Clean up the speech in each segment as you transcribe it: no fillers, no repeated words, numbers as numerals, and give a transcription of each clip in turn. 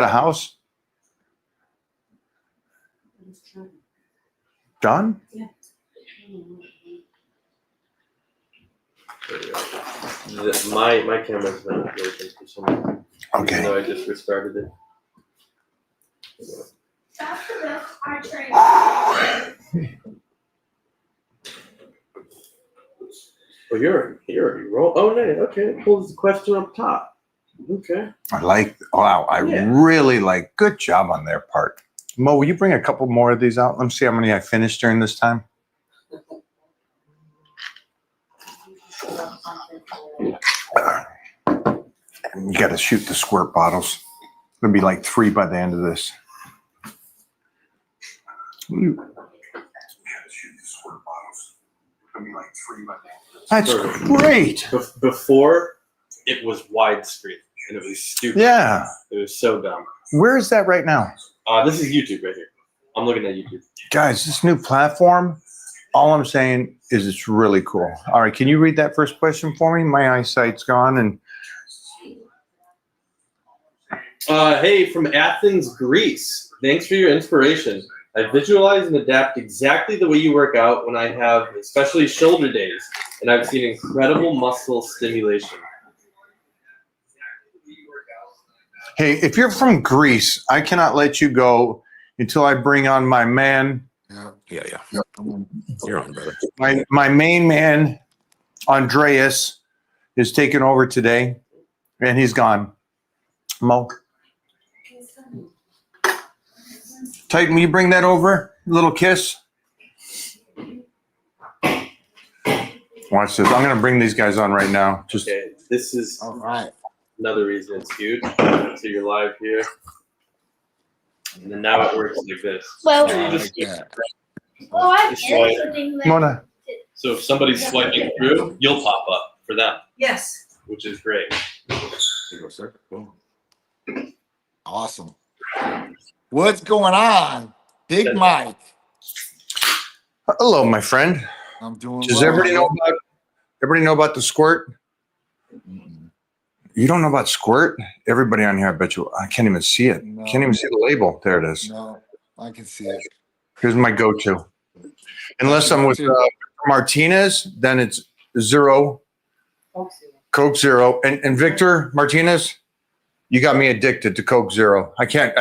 a house? John? Yeah. My camera's not working for some reason. Okay. Even though I just restarted it. After this, I train. Oh, you're roll. Oh, no. Okay. Pull the question up top. Okay. Wow, I really like, good job on their part. Mo, will you bring a couple more of these out? Let me see how many I finished during this time. You got to shoot the squirt bottles. It'll be like 3 by the end of this. That's great. Before, it was widescreen, and it was stupid. Yeah. It was so dumb. Where is that right now? This is YouTube right here. I'm looking at YouTube. Guys, this new platform, all I'm saying is it's really cool. All right, can you read that first question for me? My eyesight's gone. And hey, from Athens, Greece. Thanks for your inspiration. I visualize and adapt exactly the way you work out when I have especially shoulder days, and I've seen incredible muscle stimulation. hey, if you're from Greece, I cannot let you go until I bring on my man. Yeah. You're on, brother. My main man, Andreas, is taking over today, and he's gone. Mo. Titan, will you bring that over? A little kiss. Watch this. I'm going to bring these guys on right now. Just Okay, this is All right. another reason it's huge. So you're live here. And then now it works like this. Well, I Just- like that. well, I Just swipe. Mona. So if somebody's swiping through, you'll pop up for them, Yes. which is great. Here you go, sir. Boom. Awesome. What's going on? Big Mike. Hello, my friend. I'm doing Does well. everybody know about the squirt? Mm-mm. You don't know about squirt? Everybody on here, I bet you. I can't even see it. No. Can't even see the label. There it is. No, I can see it. Here's my go-to. Unless I'm with Martinez, then it's Zero, Coke Zero, and Victor Martinez. You got me addicted to Coke Zero. I can't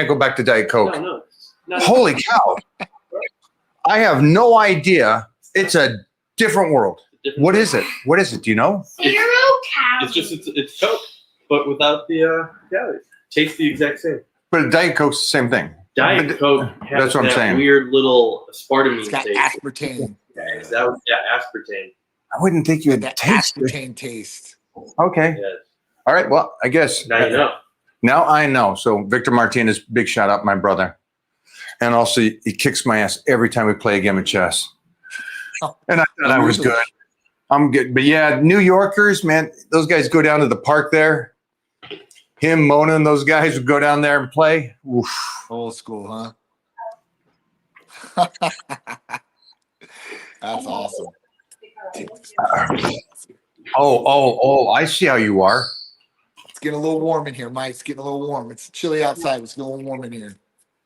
go back to Diet Coke. No. Holy cow! I have no idea. It's a different world. What is it? What is it? Do you know? 0 It's calories. just it's Coke, but without the calories. Tastes the exact same. But Diet Coke's the same thing. Diet Coke has That's what I'm that saying. weird little aspartame It's got taste. aspartame. That was aspartame. I wouldn't think you would That taste it. aspartame taste. Okay. Yes. All right. Well, I guess Now you know. Now I know. So Victor Martinez, big shout out, my brother. And also he kicks my ass every time we play a game of chess. And I thought I was good. I'm good. But yeah, New Yorkers, man, those guys go down to the park there. Him, Mona, and those guys would go down there and play. Oof. Old school, huh? That's awesome. Oh, I see how you are. It's getting a little warm in here, Mike. It's getting a little warm. It's chilly outside. It's getting a little warm in here.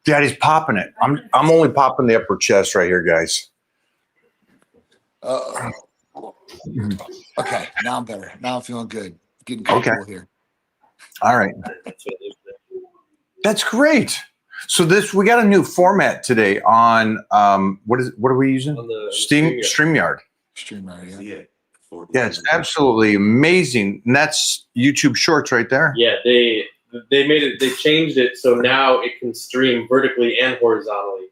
Daddy's popping it. I'm only popping the upper chest right here, guys. Okay, now I'm better. Now I'm feeling good. Getting comfortable here. All right. That's what it is. That's great. So we got a new format today on what are we using? On the StreamYard. Streamer, yeah. Yeah, it's absolutely amazing. And that's YouTube Shorts right there. Yeah, they made it. They changed it so now it can stream vertically and horizontally.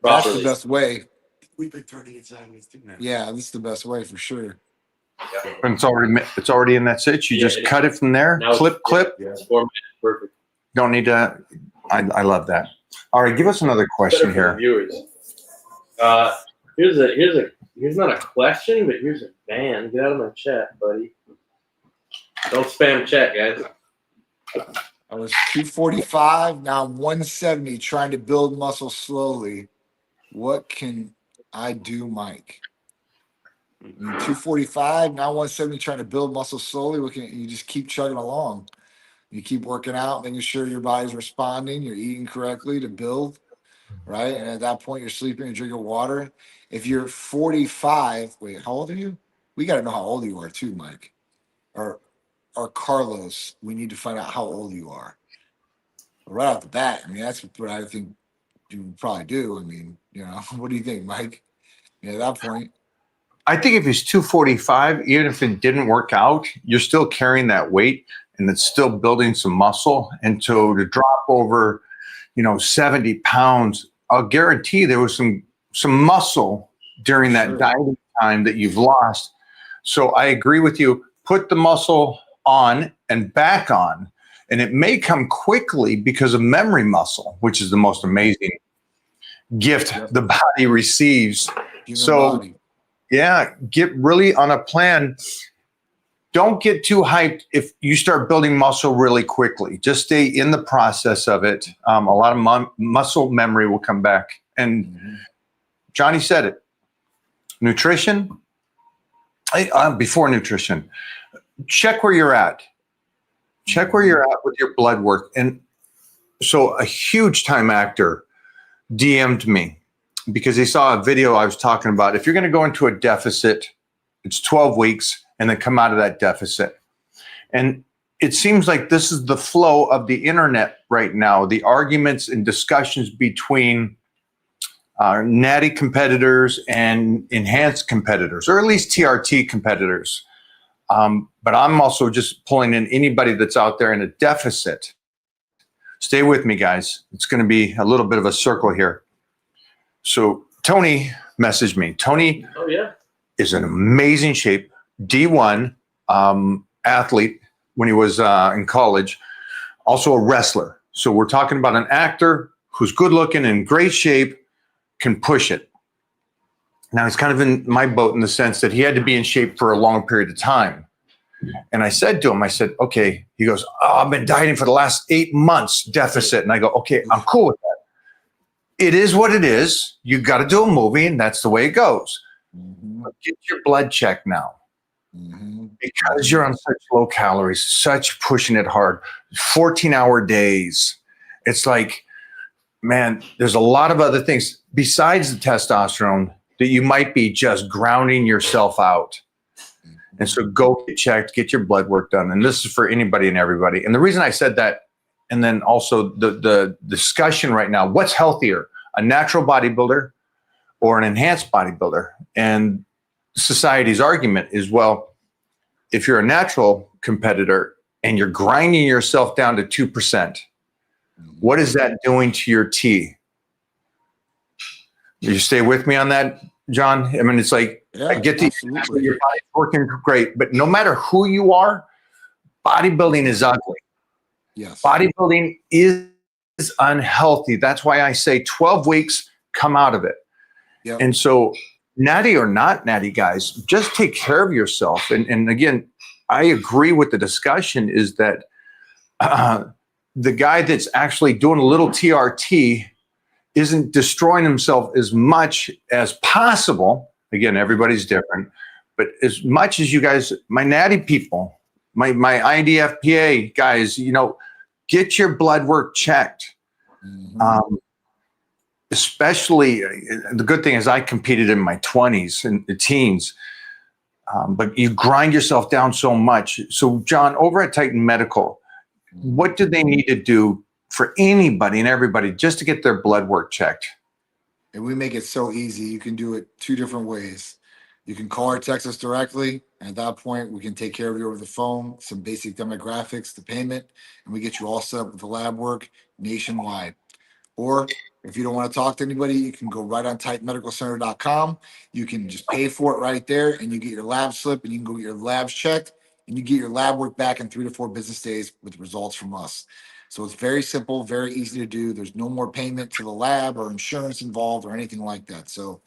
That's the Properly. best way. We've been turning it sideways too now. Yeah, this is the best way for sure. And it's already in that stitch. You Yeah, just cut it from there. Now Clip. It's formatted perfect. Don't need to. I love that. All right, give us another question Better for the here. viewers. Here's not a question, but here's a ban. Get out of my chat, buddy. Don't spam chat, guys. I was 245, now I'm 170, trying to build muscle slowly. What can I do, Mike? 245, now 170, trying to build muscle slowly. What can you just keep chugging along? You keep working out, making sure your body's responding, you're eating correctly to build, right? And at that point, you're sleeping and drinking water. If you're 45, wait, how old are you? We got to know how old you are too, Mike. Or Carlos, we need to find out how old you are. Right off the bat, I mean, that's what I think you would probably do. I mean, what do you think, Mike? Yeah, at that point. I think if he's 245, even if it didn't work out, you're still carrying that weight and it's still building some muscle. And so to drop over, 70 pounds, I'll guarantee there was some muscle during that Sure. dieting time that you've lost. So I agree with you. Put the muscle on and back on. And it may come quickly because of memory muscle, which is the most amazing gift Yep. the body receives. Human So, body. yeah, get really on a plan. Don't get too hyped if you start building muscle really quickly. Just stay in the process of it. A lot of muscle memory will come back. And Mhm. Johnny said it. Nutrition, before nutrition, check where you're at. Check where you're at with your blood work. And so a huge time actor DM'd me because he saw a video I was talking about. If you're going to go into a deficit, it's 12 weeks and then come out of that deficit. And it seems like this is the flow of the internet right now, the arguments and discussions between natty competitors and enhanced competitors, or at least TRT competitors. But I'm also just pulling in anybody that's out there in a deficit. Stay with me, guys. It's going to be a little bit of a circle here. So Tony messaged me. Tony Oh yeah. is in amazing shape, D1 athlete when he was in college, also a wrestler. So we're talking about an actor who's good looking, in great shape, can push it. Now he's kind of in my boat in the sense that he had to be in shape for a long period of time. And I said to him, okay, he goes, I've been dieting for the last 8 months deficit. And I go, okay, I'm cool with that. It is what it is. You got to do a movie and that's the way it goes. Mhm. But get your blood checked now Mhm. because you're on such low calories, such pushing it hard, 14-hour days. It's like, man, there's a lot of other things besides the testosterone that you might be just grounding yourself out. And so go get checked, get your blood work done. And this is for anybody and everybody. And the reason I said that, and then also the discussion right now, what's healthier, a natural bodybuilder or an enhanced bodybuilder? And society's argument is, well, if you're a natural competitor and you're grinding yourself down to 2%, what is that doing to your T? You stay with me on that, John? I mean, it's like, Yeah, I get the absolutely. your body's working great, but no matter who you are, bodybuilding is ugly. Yes. Bodybuilding is unhealthy. That's why I say 12 weeks, come out of it. Yep. And so, natty or not natty, guys, just take care of yourself. And again, I agree with the discussion is that the guy that's actually doing a little TRT isn't destroying himself as much as possible. Again, everybody's different, but as much as you guys, my natty people, my IDFPA guys, get your blood work checked. Mhm. Especially, the good thing is I competed in my 20s and the teens, but you grind yourself down so much. So John, over at Titan Medical, what do they need to do for anybody and everybody just to get their blood work checked? And we make it so easy. You can do it 2 different ways. You can call or text us directly. At that point, we can take care of you over the phone, some basic demographics, the payment, and we get you all set up with the lab work nationwide. Or if you don't want to talk to anybody, you can go right on titanmedicalcenter.com. You can just pay for it right there, and you get your lab slip, and you can go get your labs checked, and you get your lab work back in 3 to 4 business days with results from us. So it's very simple, very easy to do. There's no more payment to the lab or insurance involved or anything like that. So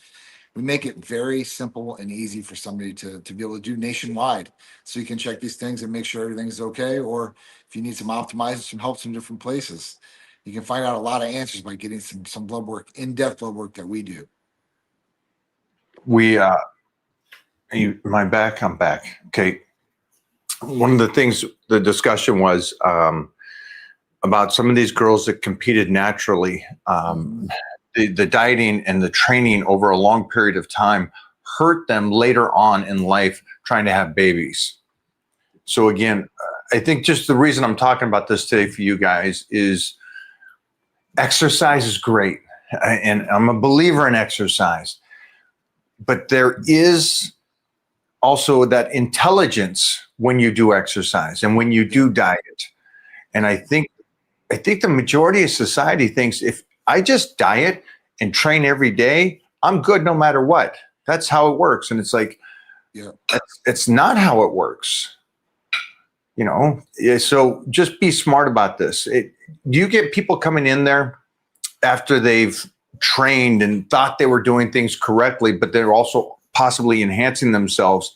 we make it very simple and easy for somebody to be able to do nationwide. So you can check these things and make sure everything's okay. Or if you need some optimizing, some help from different places, you can find out a lot of answers by getting some blood work, in-depth blood work that we do. My back, I'm back. Okay. One of the things the discussion was, about some of these girls that competed naturally. The dieting and the training over a long period of time hurt them later on in life trying to have babies. So again, I think just the reason I'm talking about this today for you guys is exercise is great. And I'm a believer in exercise, but there is also that intelligence when you do exercise and when you do diet. And I think the majority of society thinks if I just diet and train every day, I'm good no matter what. That's how it works. And it's like, it's not how it works. You know, so just be smart about this. You get people coming in there after they've trained and thought they were doing things correctly, but they're also possibly enhancing themselves.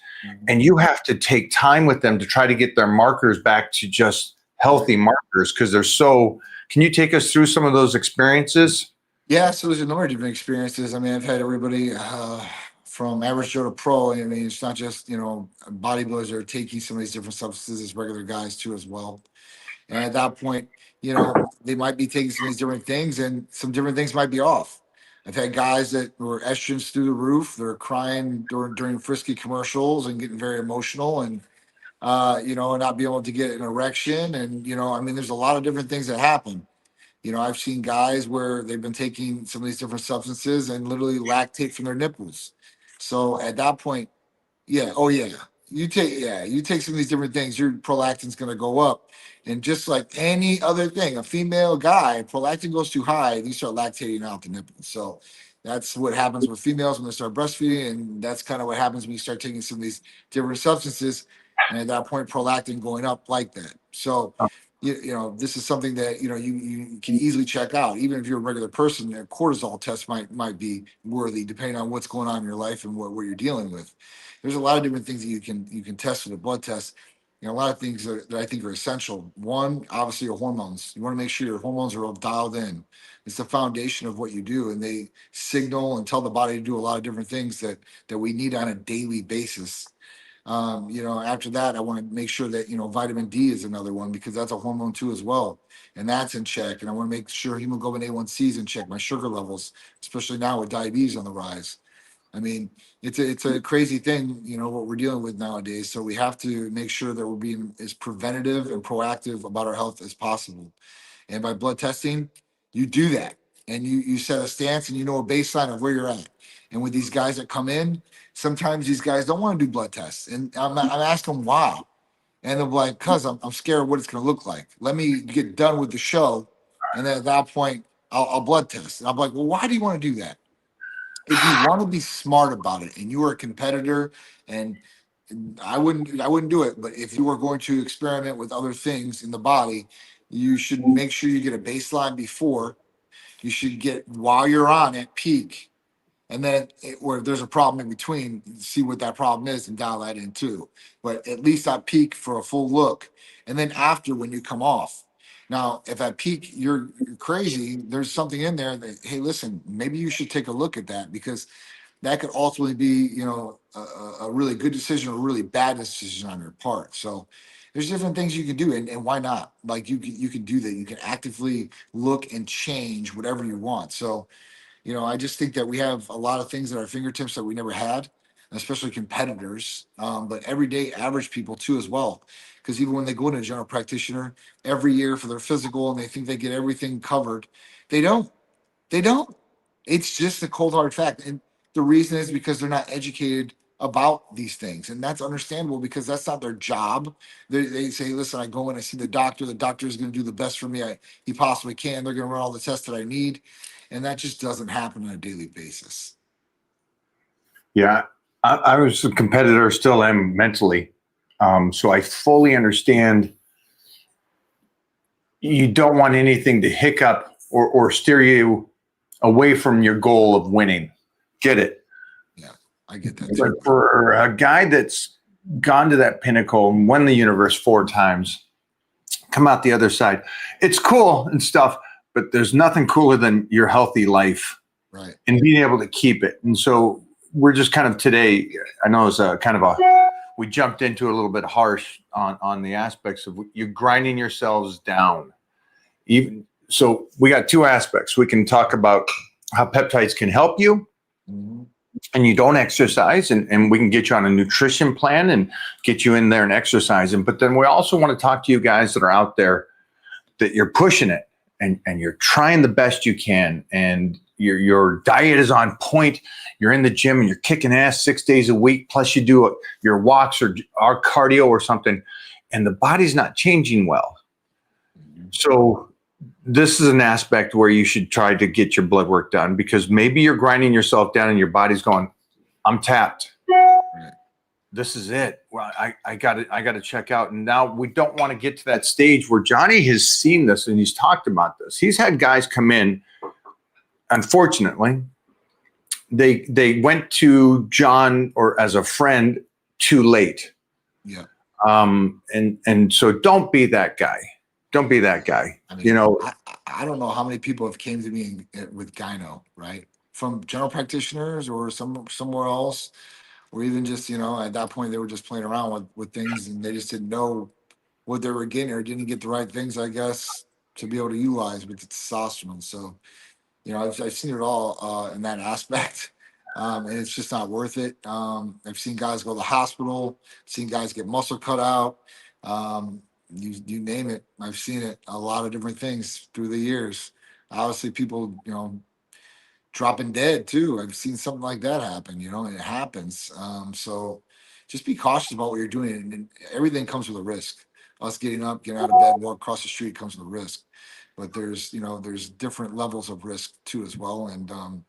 And you have to take time with them to try to get their markers back to just healthy markers because they're so. Can you take us through some of those experiences? Yeah, so there's a number of different experiences. I mean, I've had everybody from average Joe to pro. I mean, it's not just, bodybuilders are taking some of these different substances as regular guys too as well. And at that point, they might be taking some of these different things and some different things might be off. I've had guys that were estrogens through the roof. They're crying during frisky commercials and getting very emotional and, not being able to get an erection. And, I mean, there's a lot of different things that happen. I've seen guys where they've been taking some of these different substances and literally lactate from their nipples. So at that point, you take some of these different things, your prolactin's going to go up. And just like any other thing, a female guy, prolactin goes too high, and you start lactating out the nipples. So that's what happens with females when they start breastfeeding, and that's kind of what happens when you start taking some of these different substances. And at that point, prolactin going up like that. So this is something that you can easily check out. Even if you're a regular person, a cortisol test might be worthy, depending on what's going on in your life and what you're dealing with. There's a lot of different things that you can test with a blood test. A lot of things that I think are essential. One, obviously, your hormones. You want to make sure your hormones are all dialed in. It's the foundation of what you do, and they signal and tell the body to do a lot of different things that we need on a daily basis. After that, I want to make sure that, vitamin D is another one because that's a hormone too as well. And that's in check. And I want to make sure hemoglobin A1C is in check, my sugar levels, especially now with diabetes on the rise. I mean, it's a crazy thing, what we're dealing with nowadays. So we have to make sure that we're being as preventative and proactive about our health as possible. And by blood testing, you do that. And you set a stance and a baseline of where you're at. And with these guys that come in, sometimes these guys don't want to do blood tests. And I'm asking why. And they're like, cause I'm scared of what it's going to look like. Let me get done with the show. And then at that point, I'll blood test. And I'm like, well, why do you want to do that? If you want to be smart about it and you are a competitor, and I wouldn't do it, but if you were going to experiment with other things in the body, you should make sure you get a baseline before. You should get while you're on at peak. And then or if there's a problem in between, see what that problem is and dial that in too. But at least at peak for a full look. And then after when you come off. Now, if at peak you're crazy, there's something in there that, hey, listen, maybe you should take a look at that because that could ultimately be, a really good decision or a really bad decision on your part. So there's different things you can do, and why not? Like you can do that. You can actively look and change whatever you want. So, I just think that we have a lot of things at our fingertips that we never had, especially competitors, but everyday average people too as well. Because even when they go to a general practitioner every year for their physical and they think they get everything covered, they don't. They don't. It's just a cold hard fact. And the reason is because they're not educated about these things. And that's understandable because that's not their job. They say, listen, I go in, I see the doctor is going to do the best for me he possibly can. They're going to run all the tests that I need. And that just doesn't happen on a daily basis. Yeah, I was a competitor, still am mentally. So I fully understand you don't want anything to hiccup or steer you away from your goal of winning. Get it? Yeah, I get that. But for a guy that's gone to that pinnacle and won the universe 4 times, come out the other side, it's cool and stuff, but there's nothing cooler than your healthy life, right? And being able to keep it. And so we're just kind of today, I know it's we jumped into a little bit harsh on the aspects of you grinding yourselves down. even so, we got two aspects. We can talk about how peptides can help you, Mhm. and you don't exercise, and we can get you on a nutrition plan and get you in there and exercising. But then we also want to talk to you guys that are out there that you're pushing it and you're trying the best you can, and your diet is on point. You're in the gym and you're kicking ass 6 days a week, plus you do your walks or our cardio or something, and the body's not changing well. So this is an aspect where you should try to get your blood work done, because maybe you're grinding yourself down and your body's going, I'm tapped. This is it. Well, I got to check out. And now we don't want to get to that stage where Johnny has seen this and he's talked about this. He's had guys come in. Unfortunately, they went to John or as a friend too late. Yeah. And so don't be that guy. Don't be that guy. I mean, You know, I don't know how many people have came to me with gyno, right? From general practitioners or somewhere else, or even just, at that point they were just playing around with things and they just didn't know what they were getting or didn't get the right things, I guess, to be able to utilize with the testosterone. So, I've seen it all in that aspect. And it's just not worth it. I've seen guys go to the hospital, seen guys get muscle cut out. You name it. I've seen it, a lot of different things through the years. Obviously, people, dropping dead too. I've seen something like that happen, and it happens. So just be cautious about what you're doing. And everything comes with a risk. Us getting up, getting out of bed, walk across the street comes with a risk. But there's different levels of risk too as well. And,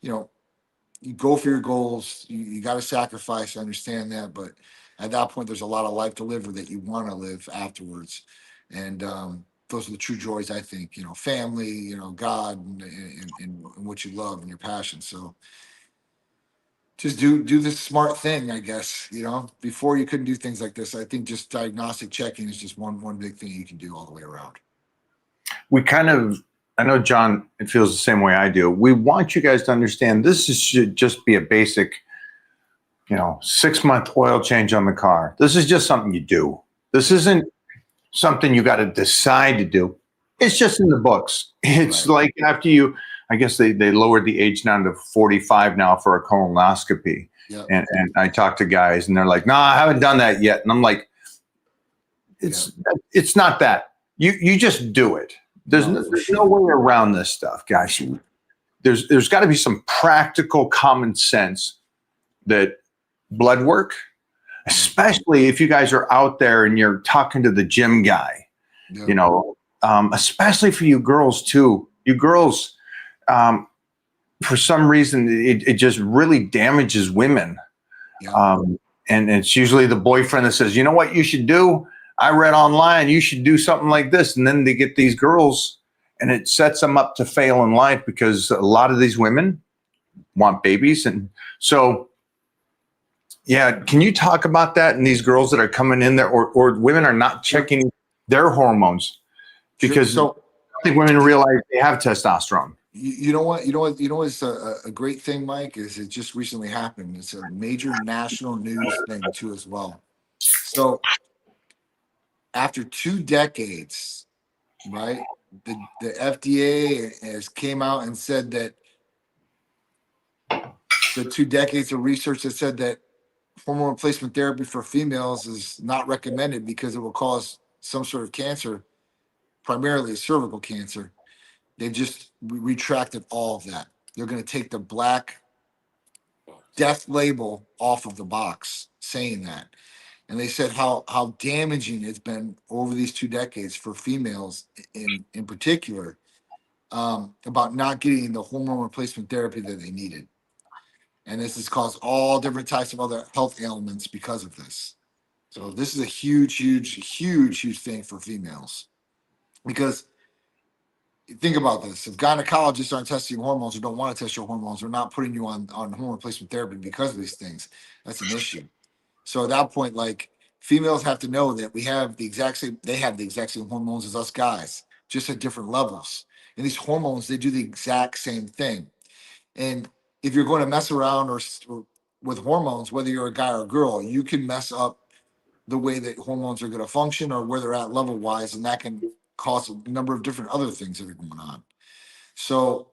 you go for your goals. You got to sacrifice. I understand that. But at that point, there's a lot of life to live that you want to live afterwards. And those are the true joys, I think, family, God, and what you love and your passion. So just do this smart thing, I guess, before you couldn't do things like this. I think just diagnostic checking is just one big thing you can do all the way around. I know John feels the same way I do. We want you guys to understand should just be a basic, 6-month oil change on the car. This is just something you do. This isn't something you got to decide to do. It's just in the books. It's Right. like after I guess they lowered the age down to 45 now for a colonoscopy. Yeah. And I talk to guys and they're like, no, I haven't done that yet. And I'm like, it's not that. You just do it. There's no way around this stuff, guys. There's got to be some practical common sense that blood work, especially if you guys are out there and you're talking to the gym guy, Yeah. Especially for you girls too. You girls, for some reason, it just really damages women. Yeah. And it's usually the boyfriend that says, you know what you should do? I read online, you should do something like this. And then they get these girls and it sets them up to fail in life because a lot of these women want babies. And so, yeah, can you talk about that? And these girls that are coming in there or women are not checking their hormones because I think women realize they have testosterone. You know what's a great thing, Mike, is it just recently happened. It's a major national news thing too as well. So after 2 decades, right, the FDA has came out and said that the 2 decades of research has said that hormone replacement therapy for females is not recommended because it will cause some sort of cancer, primarily cervical cancer. They've just retracted all of that. They're going to take the black death label off of the box saying that. And they said how damaging it's been over these 2 decades for females in particular, about not getting the hormone replacement therapy that they needed. And this has caused all different types of other health ailments because of this. So this is a huge thing for females. Because think about this. If gynecologists aren't testing your hormones or don't want to test your hormones or not putting you on hormone replacement therapy because of these things, that's an issue. So at that point, like, females have to know that they have the exact same hormones as us guys, just at different levels. And these hormones, they do the exact same thing. And if you're going to mess around or with hormones, whether you're a guy or a girl, you can mess up the way that hormones are going to function or where they're at level wise, and that can cause a number of different other things that are going on. So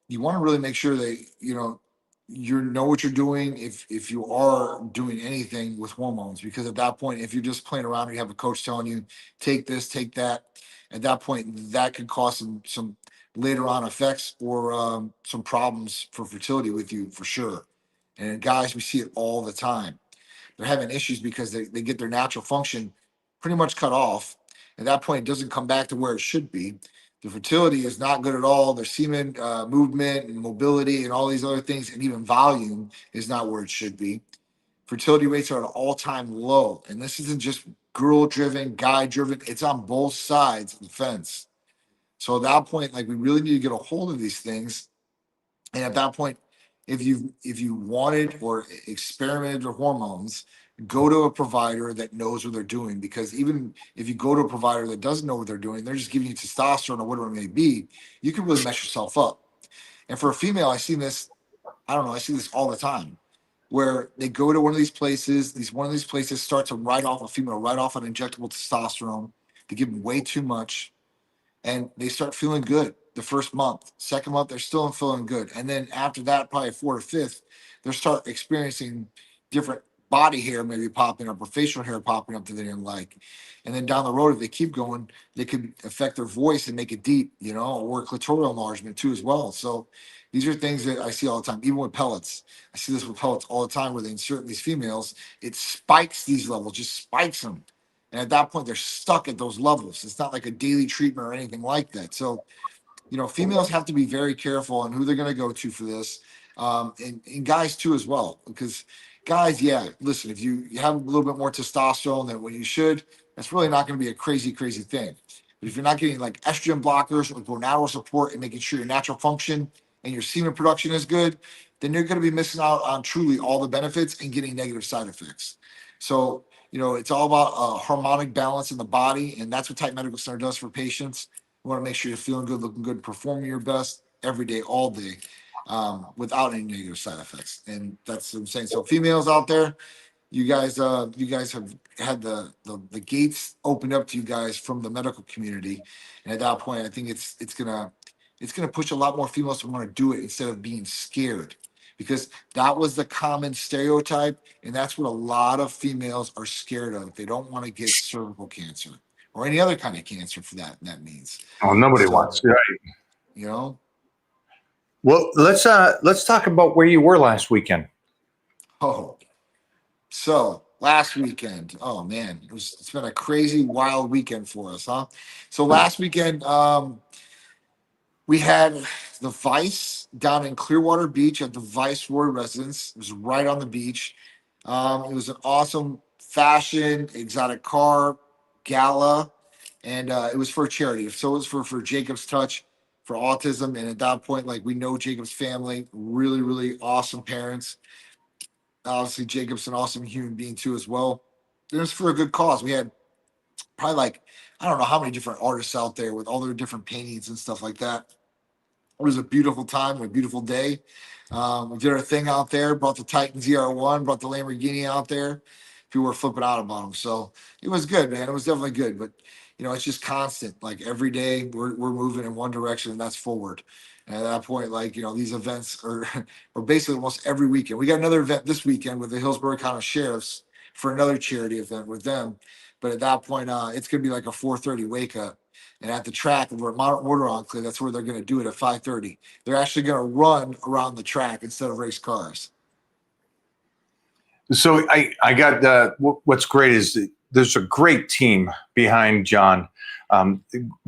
you want to really make sure that you know what you're doing if you are doing anything with hormones, because at that point, if you're just playing around, or you have a coach telling you take this, take that, at that point that could cause some later on effects, or some problems for fertility with you for sure. And guys, we see it all the time. They're having issues because they get their natural function pretty much cut off. At that point, it doesn't come back to where it should be. The fertility is not good at all. Their semen movement and mobility and all these other things, and even volume, is not where it should be. Fertility rates are at an all-time low. And this isn't just girl-driven, guy-driven. It's on both sides of the fence. So at that point, like, we really need to get a hold of these things. And at that point, if you wanted or experimented with hormones, go to a provider that knows what they're doing. Because even if you go to a provider that doesn't know what they're doing, they're just giving you testosterone or whatever it may be, you can really mess yourself up. And for a female, I see this all the time, where they go to one of these places, start to write off a female, write off an injectable testosterone. They give them way too much, and they start feeling good the first month. Second month, they're still feeling good. And then after that, probably fourth or fifth, they'll start experiencing different body hair maybe popping up, or facial hair popping up that they didn't like. And then down the road, if they keep going, they could affect their voice and make it deep, or clitoral enlargement too as well. So these are things that I see all the time, even with pellets. I see this with pellets all the time, where they insert these females, it spikes these levels, just spikes them. And at that point, they're stuck at those levels. It's not like a daily treatment or anything like that. So, females have to be very careful on who they're going to go to for this. And guys too as well, because guys, yeah, listen, if you have a little bit more testosterone than what you should, that's really not going to be a crazy thing. But if you're not getting like estrogen blockers or gonadal support and making sure your natural function and your semen production is good, then you're going to be missing out on truly all the benefits and getting negative side effects. So, it's all about harmonic balance in the body, and that's what Titan Medical Center does for patients. We want to make sure you're feeling good, looking good, performing your best every day, all day, without any negative side effects. And that's what I'm saying. So females out there, you guys have had the gates opened up to you guys from the medical community. And at that point, I think it's gonna push a lot more females to want to do it instead of being scared. Because that was the common stereotype, and that's what a lot of females are scared of. They don't want to get cervical cancer or any other kind of cancer for that means. Oh, nobody So, wants. Right. Well, let's talk about where you were last weekend. So last weekend, oh man, it's been a crazy, wild weekend for us, huh? So last weekend, we had the Vice down in Clearwater Beach at the Viceroy residence. It was right on the beach. It was an awesome fashion exotic car gala, and it was for charity. So it was for Jacob's Touch for autism. And at that point, like, we know Jacob's family, really awesome parents. Obviously, Jacob's an awesome human being too as well. It was for a good cause. We had probably, like, I don't know how many different artists out there with all their different paintings and stuff like that. It was a beautiful time, a beautiful day. We did our thing out there, brought the Titan ZR1, brought the Lamborghini out there. People were flipping out about them. So it was good, man. It was definitely good. But, it's just constant. Like, every day we're moving in one direction, and that's forward. And at that point, like, these events are basically almost every weekend. We got another event this weekend with the Hillsborough County Sheriffs for another charity event with them. But at that point, it's going to be like a 4:30 wake up. And at the track over at Mount Water Enclave, that's where they're going to do it at 5:30. They're actually going to run around the track instead of race cars. So I got what's great is that there's a great team behind John.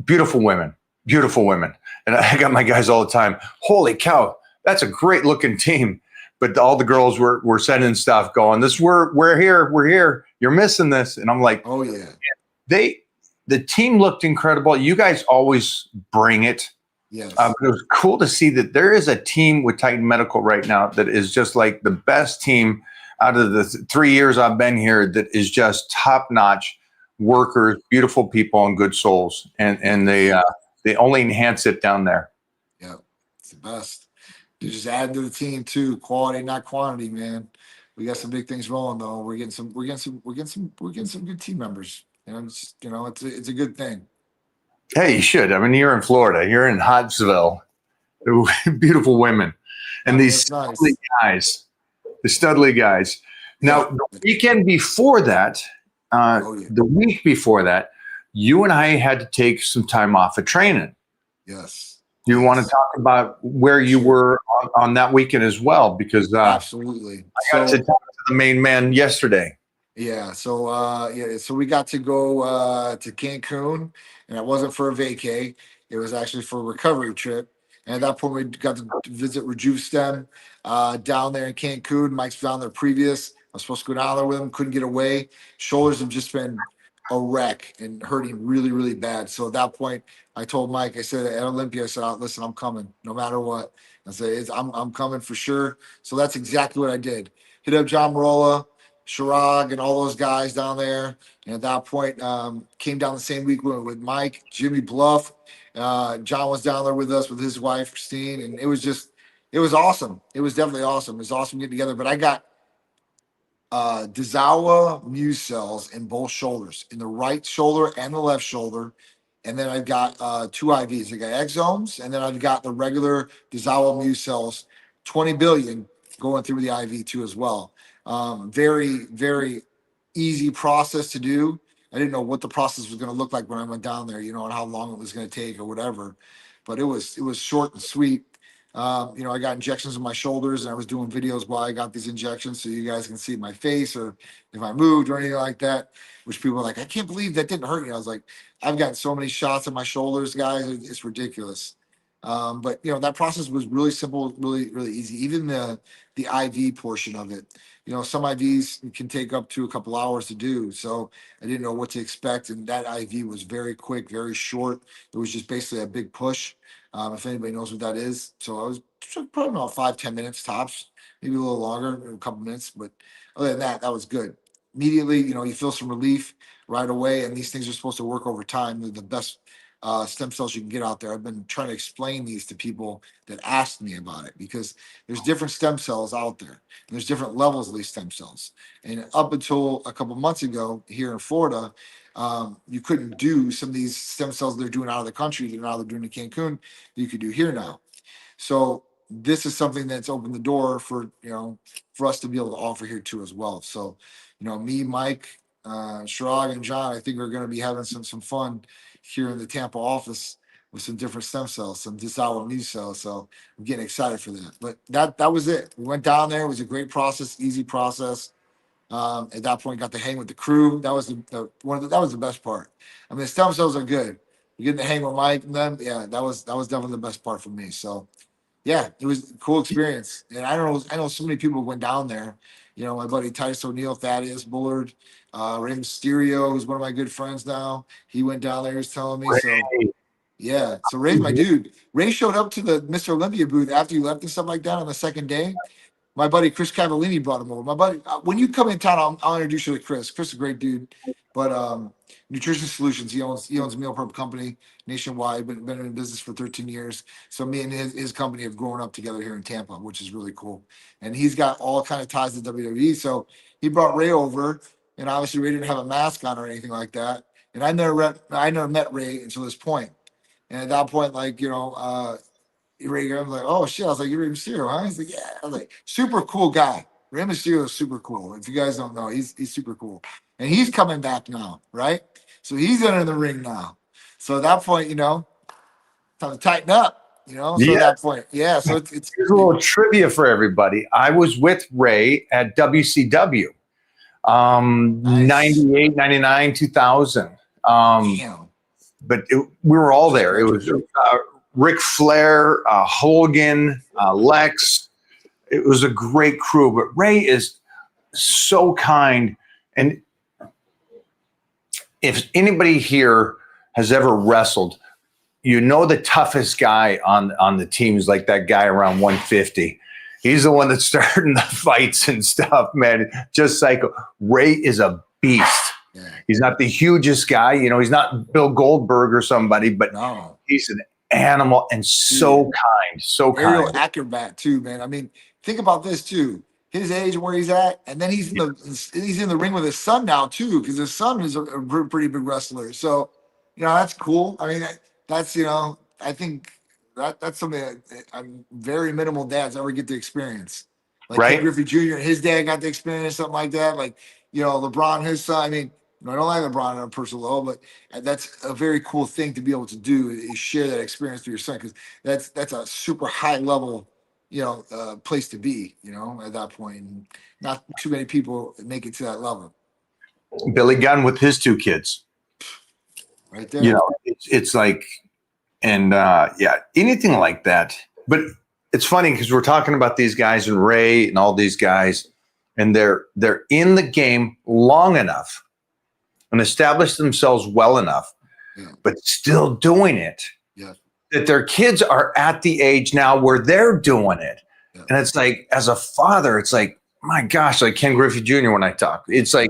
Beautiful women, and I got my guys all the time. Holy cow, that's a great looking team. But all the girls were sending stuff, going, we're here. You're missing this, and I'm like, oh yeah. The team looked incredible. You guys always bring it. Yes. It was cool to see that there is a team with Titan Medical right now that is just like the best team out of the 3 years I've been here, that is just top-notch workers, beautiful people, and good souls. And they only enhance it down there. Yeah, it's the best. You just add to the team too, quality, not quantity, man. We got some big things rolling though. We're getting some good team members. It's a good thing. Hey, you should. I mean, you're in Florida. You're in Hodgsville. Beautiful women, and these That's nice. Studley guys, the Studley guys. Now, Yeah. the weekend before that, Oh, yeah. the week before that, you and I had to take some time off of training. Yes. You want to talk about where you were on that weekend as well? Because Absolutely. I got to talk to the main man yesterday. Yeah, so we got to go to Cancun, and it wasn't for a vacay. It was actually for a recovery trip. And at that point, we got to visit RejuveStem down there in Cancun. Mike's down there previous. I was supposed to go down there with him, couldn't get away. Shoulders have just been a wreck and hurting really, really bad. So at that point, I told Mike, I said at Olympia, I said, listen, I'm coming no matter what. I said, I'm coming for sure. So that's exactly what I did. Hit up John Marola, Shirag, and all those guys down there. And at that point, came down the same week with Mike, Jimmy Bluff. John was down there with us with his wife, Christine. And it was awesome. It was definitely awesome. It was awesome getting together. But I got Dazawa Muse cells in both shoulders, in the right shoulder and the left shoulder. And then I've got two IVs. I got exomes, and then I've got the regular Dazawa Muse cells, 20 billion going through the IV too as well. Very, very easy process to do. I didn't know what the process was going to look like when I went down there, and how long it was going to take or whatever. But it was short and sweet. I got injections in my shoulders, and I was doing videos while I got these injections, so you guys can see my face or if I moved or anything like that. Which people are like, I can't believe that didn't hurt you. I was like, I've gotten so many shots in my shoulders, guys. It's ridiculous. But that process was really simple, really, really easy. Even the IV portion of it. Some IVs can take up to a couple hours to do. So I didn't know what to expect. And that IV was very quick, very short. It was just basically a big push. If anybody knows what that is. So I was probably about 5-10 minutes tops, maybe a little longer, a couple minutes. But other than that, that was good. Immediately, you feel some relief right away. And these things are supposed to work over time. They're the best stem cells you can get out there. I've been trying to explain these to people that asked me about it because there's different stem cells out there. And there's different levels of these stem cells. And up until a couple months ago here in Florida, you couldn't do some of these stem cells they're doing out of the country. Now they're doing in Cancun. You could do here now. So this is something that's opened the door for us to be able to offer here too as well. So me, Mike, Shirag, and John, I think we're going to be having some fun here in the Tampa office with some different stem cells, some Dazawa Muse cells. So I'm getting excited for that. But that was it. We went down there. It was a great process, easy process. At that point, got to hang with the crew. That was that was the best part. I mean, the stem cells are good. You getting to hang with Mike and them, yeah, that was definitely the best part for me. So, yeah, it was a cool experience. And I know so many people went down there. My buddy Tice O'Neil, Thaddeus Bullard, Rey Mysterio, who's one of my good friends now. He went down there. He was telling me. So, yeah. So Ray's my dude. Ray showed up to the Mr. Olympia booth after you left and stuff like that on the second day. My buddy Chris Cavallini brought him over. My buddy, when you come in town, I'll introduce you to Chris. Chris is a great dude. But Nutrition Solutions, he owns a meal prep company nationwide. Been in business for 13 years. So me and his company have grown up together here in Tampa, which is really cool. And he's got all kind of ties to WWE. So he brought Ray over, and obviously Ray didn't have a mask on or anything like that. And I never met Ray until this point. And at that point, Ray, I'm like, oh shit. I was like, you're Rey Mysterio, huh? He's like, yeah. I was like, super cool guy. Rey Mysterio is super cool. If you guys don't know, he's super cool. And he's coming back now, right? So he's in the ring now. So at that point, time to tighten up, So Yeah. at that point, yeah. So it's Here's a little trivia for everybody. I was with Ray at WCW, 98, 99, 2000. damn. But we were all there. It was Ric Flair, Hogan, Lex. It was a great crew. But Ray is so kind. And if anybody here has ever wrestled, the toughest guy on the team is like that guy around 150. He's the one that's starting the fights and stuff, man. Just psycho. Ray is a beast. Yeah. He's not the hugest guy. He's not Bill Goldberg or somebody, but No. he's an animal and so kind, so Aerial kind. acrobat too, man. I mean, think about this too. His age and where he's at, and then he's in the ring with his son now too, because his son is a pretty big wrestler. So, that's cool. I mean, that's, I think that's something that very minimal dads ever get to experience. Like Ken Right? Griffey Jr., his dad got to experience something like that. Like, LeBron, his son. I mean, I don't like LeBron on a personal level, but that's a very cool thing to be able to do is share that experience with your son because that's a super high level, place to be, at that point. And not too many people make it to that level. Billy Gunn with his 2 kids. Right there. It's like, and anything like that. But it's funny because we're talking about these guys and Ray and all these guys, and they're in the game long enough and established themselves well enough, but still doing it. Yeah. That their kids are at the age now where they're doing it. Yeah. And it's like, as a father, it's like, my gosh, like Ken Griffey Jr. when I talk, it's like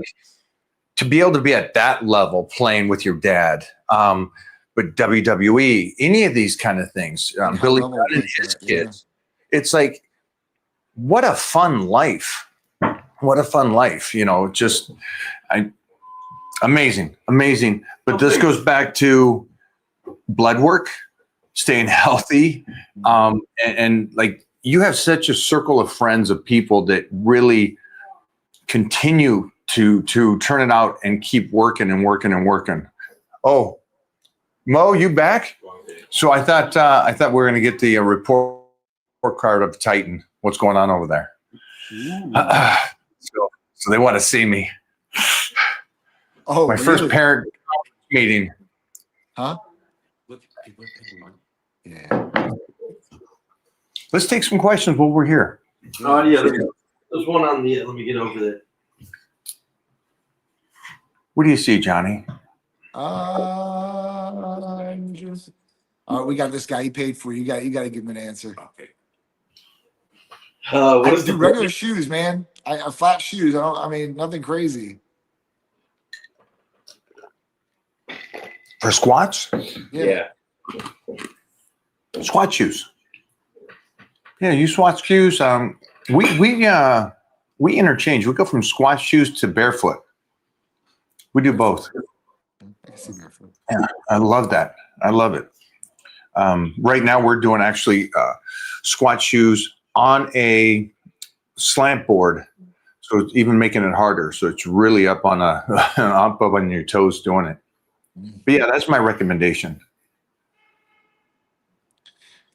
to be able to be at that level playing with your dad. But WWE, any of these kind of things, Billy Gunn and his kids, it's like, what a fun life. What a fun life, just amazing. But this goes back to blood work, staying healthy. And like, you have such a circle of friends, of people that really continue to turn it out and keep working and working and working. Oh, Mo, you back? So I thought we were going to get the report card of Titan. What's going on over there? So they want to see me. Oh, my first parent meeting. Huh? Yeah. Let's take some questions while we're here. Yeah, there's one on the. Let me get over there. What do you see, Johnny? We got this guy. He paid for you. You got to give him an answer. Okay. What I is just do the regular shoes, man. I flat shoes. I mean, nothing crazy. For squats? Yeah. Squat shoes. Yeah, you squat shoes. We interchange. We go from squat shoes to barefoot. We do both. I can see barefoot. Yeah, I love that. I love it. Right now, we're doing actually squat shoes on a slant board, so it's even making it harder. So it's really up on up on your toes doing it. But yeah, that's my recommendation.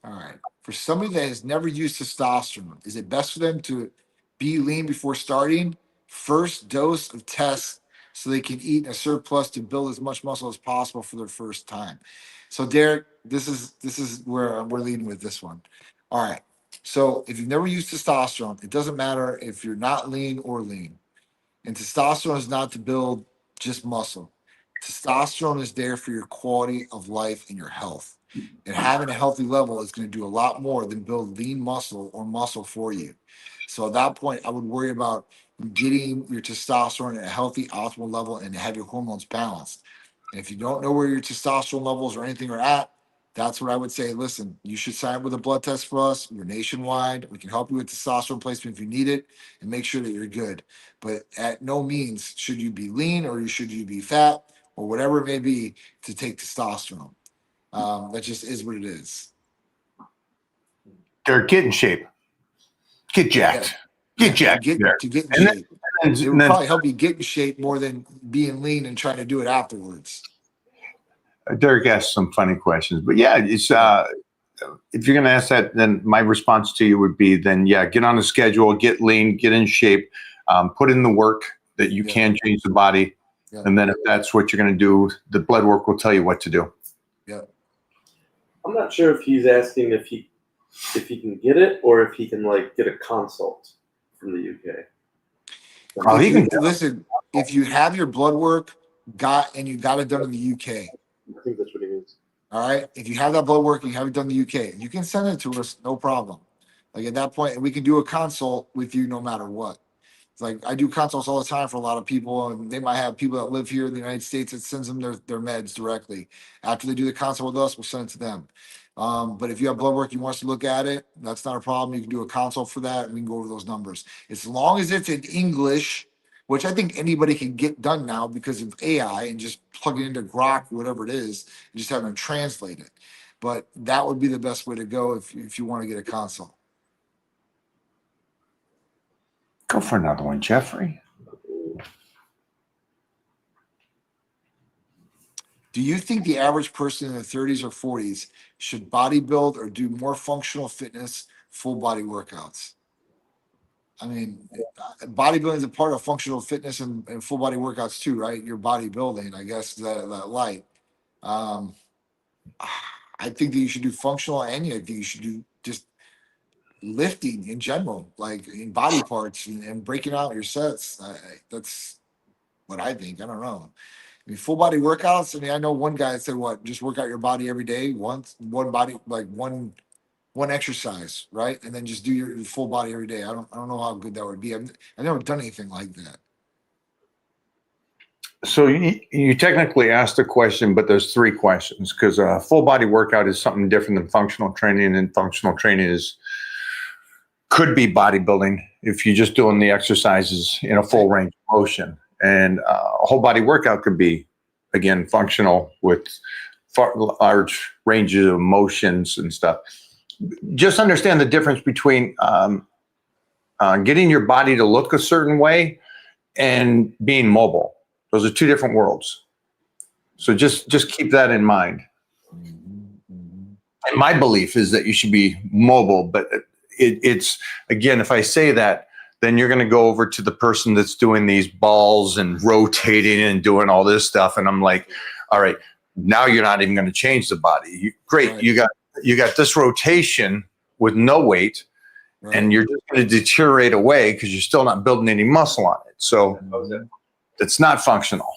All right. For somebody that has never used testosterone, is it best for them to be lean before starting? First dose of tests so they can eat in a surplus to build as much muscle as possible for their first time. So Derek, this is where we're leading with this one. All right. So if you've never used testosterone, it doesn't matter if you're not lean or lean. And testosterone is not to build just muscle. Testosterone is there for your quality of life and your health. And having a healthy level is going to do a lot more than build lean muscle or muscle for you. So at that point, I would worry about getting your testosterone at a healthy, optimal level and have your hormones balanced. And if you don't know where your testosterone levels or anything are at, that's what I would say. Listen, you should sign up with a blood test for us. We're nationwide. We can help you with testosterone placement if you need it and make sure that you're good. But at no means should you be lean or should you be fat or whatever it may be to take testosterone. That just is what it is. Derek, get in shape. Get jacked. Yeah. Get jacked. To get in shape. It would probably help you get in shape more than being lean and trying to do it afterwards. Derek asked some funny questions, but yeah, it's if you're going to ask that, then my response to you would be, then yeah, get on a schedule, get lean, get in shape, put in the work that you can change the body, and then if that's what you're going to do, the blood work will tell you what to do. Yeah. I'm not sure if he's asking if he can get it or if he can like get a consult from the UK. Oh, he can listen. If you have your blood work you got it done in the UK. I think that's what he means. All right. If you have that blood work and you have it done in the UK, you can send it to us, no problem. Like at that point, we can do a consult with you no matter what. It's like I do consults all the time for a lot of people, and they might have people that live here in the United States that sends them their meds directly. After they do the consult with us, we'll send it to them. But if you have blood work, you want us to look at it, that's not a problem. You can do a consult for that, and we can go over those numbers. As long as it's in English, which I think anybody can get done now because of AI and just plug it into Grok, whatever it is, and just have them translate it. But that would be the best way to go if you want to get a consult. Go for another one, Jeffrey. Do you think the average person in their 30s or 40s should bodybuild or do more functional fitness, full body workouts? I mean, bodybuilding is a part of functional fitness and full body workouts too, right? You're bodybuilding, I guess, that light. I think that you should do functional, and I think you should do just lifting in general, like in body parts and breaking out your sets. That's what I think. I don't know. I mean, full body workouts. I mean, I know one guy that said, "What? Just work out your body every day, one body, like one exercise, right? And then just do your full body every day." I don't know how good that would be. I've never done anything like that. So you technically asked a question, but there's three questions because a full body workout is something different than functional training, and functional training could be bodybuilding if you're just doing the exercises in a full range of motion. And a whole body workout could be, again, functional with large ranges of motions and stuff. Just understand the difference between getting your body to look a certain way and being mobile. Those are two different worlds. So just keep that in mind. And my belief is that you should be mobile, but it's, again, if I say that, then you're going to go over to the person that's doing these balls and rotating and doing all this stuff. And I'm like, all right, now you're not even going to change the body. Great. Right. You got this rotation with no weight, right, and you're just going to deteriorate away because you're still not building any muscle on it. So it's not functional.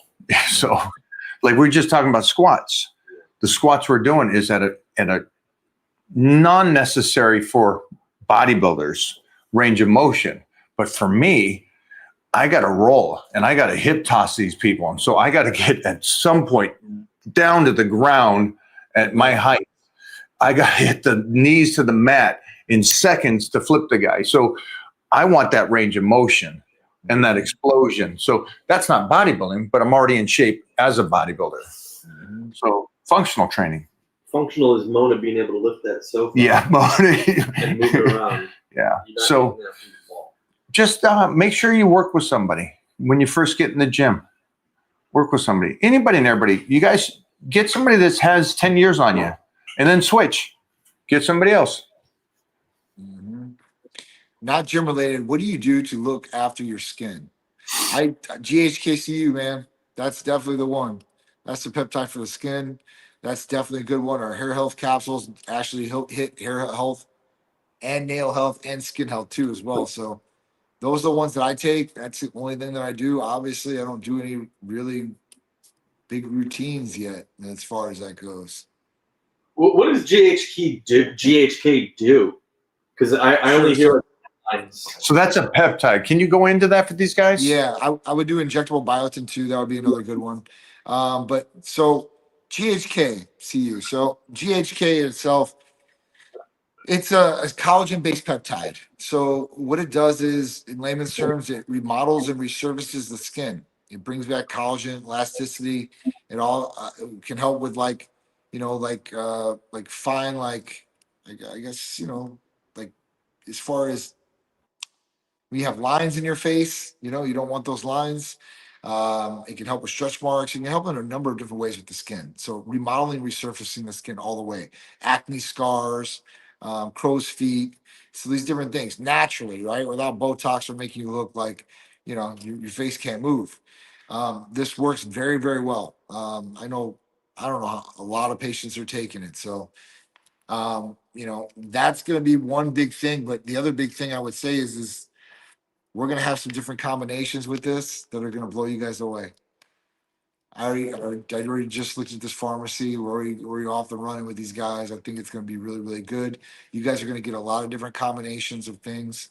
So like we were just talking about squats. The squats we're doing is at a non-necessary for bodybuilders range of motion. But for me, I got to roll and I got to hip toss these people. And so I got to get at some point down to the ground at my height. I got to hit the knees to the mat in seconds to flip the guy. So I want that range of motion and that explosion. So that's not bodybuilding, but I'm already in shape as a bodybuilder. Mm-hmm. So functional training. Functional is Mona being able to lift that sofa. Yeah, Mona. And move it around. Yeah. So just make sure you work with somebody when you first get in the gym. Work with somebody. Anybody and everybody. You guys get somebody that has 10 years on you and then switch. Get somebody else. Mm-hmm. Not gym related. What do you do to look after your skin? GHKCU, man. That's definitely the one. That's the peptide for the skin. That's definitely a good one. Our hair health capsules actually hit hair health and nail health and skin health too as well. So those are the ones that I take. That's the only thing that I do. Obviously, I don't do any really big routines yet as far as that goes. What does GHK do? Because I only hear lines. So that's a peptide. Can you go into that for these guys? Yeah, I would do injectable biotin too. That would be another good one. But so GHK-CU. So GHK itself, it's a collagen-based peptide. So what it does is, in layman's terms, it remodels and resurfaces the skin. It brings back collagen, elasticity. It all can help with like fine, I guess, like as far as when you have lines in your face, you don't want those lines. It can help with stretch marks. It can help in a number of different ways with the skin. So remodeling, resurfacing the skin all the way. Acne scars, crow's feet. So these different things naturally, right? Without Botox or making you look like, your face can't move. This works very, very well. I don't know how a lot of patients are taking it. So, that's going to be one big thing. But the other big thing I would say is we're going to have some different combinations with this that are going to blow you guys away. I already just looked at this pharmacy. We're already off and running with these guys. I think it's going to be really, really good. You guys are going to get a lot of different combinations of things,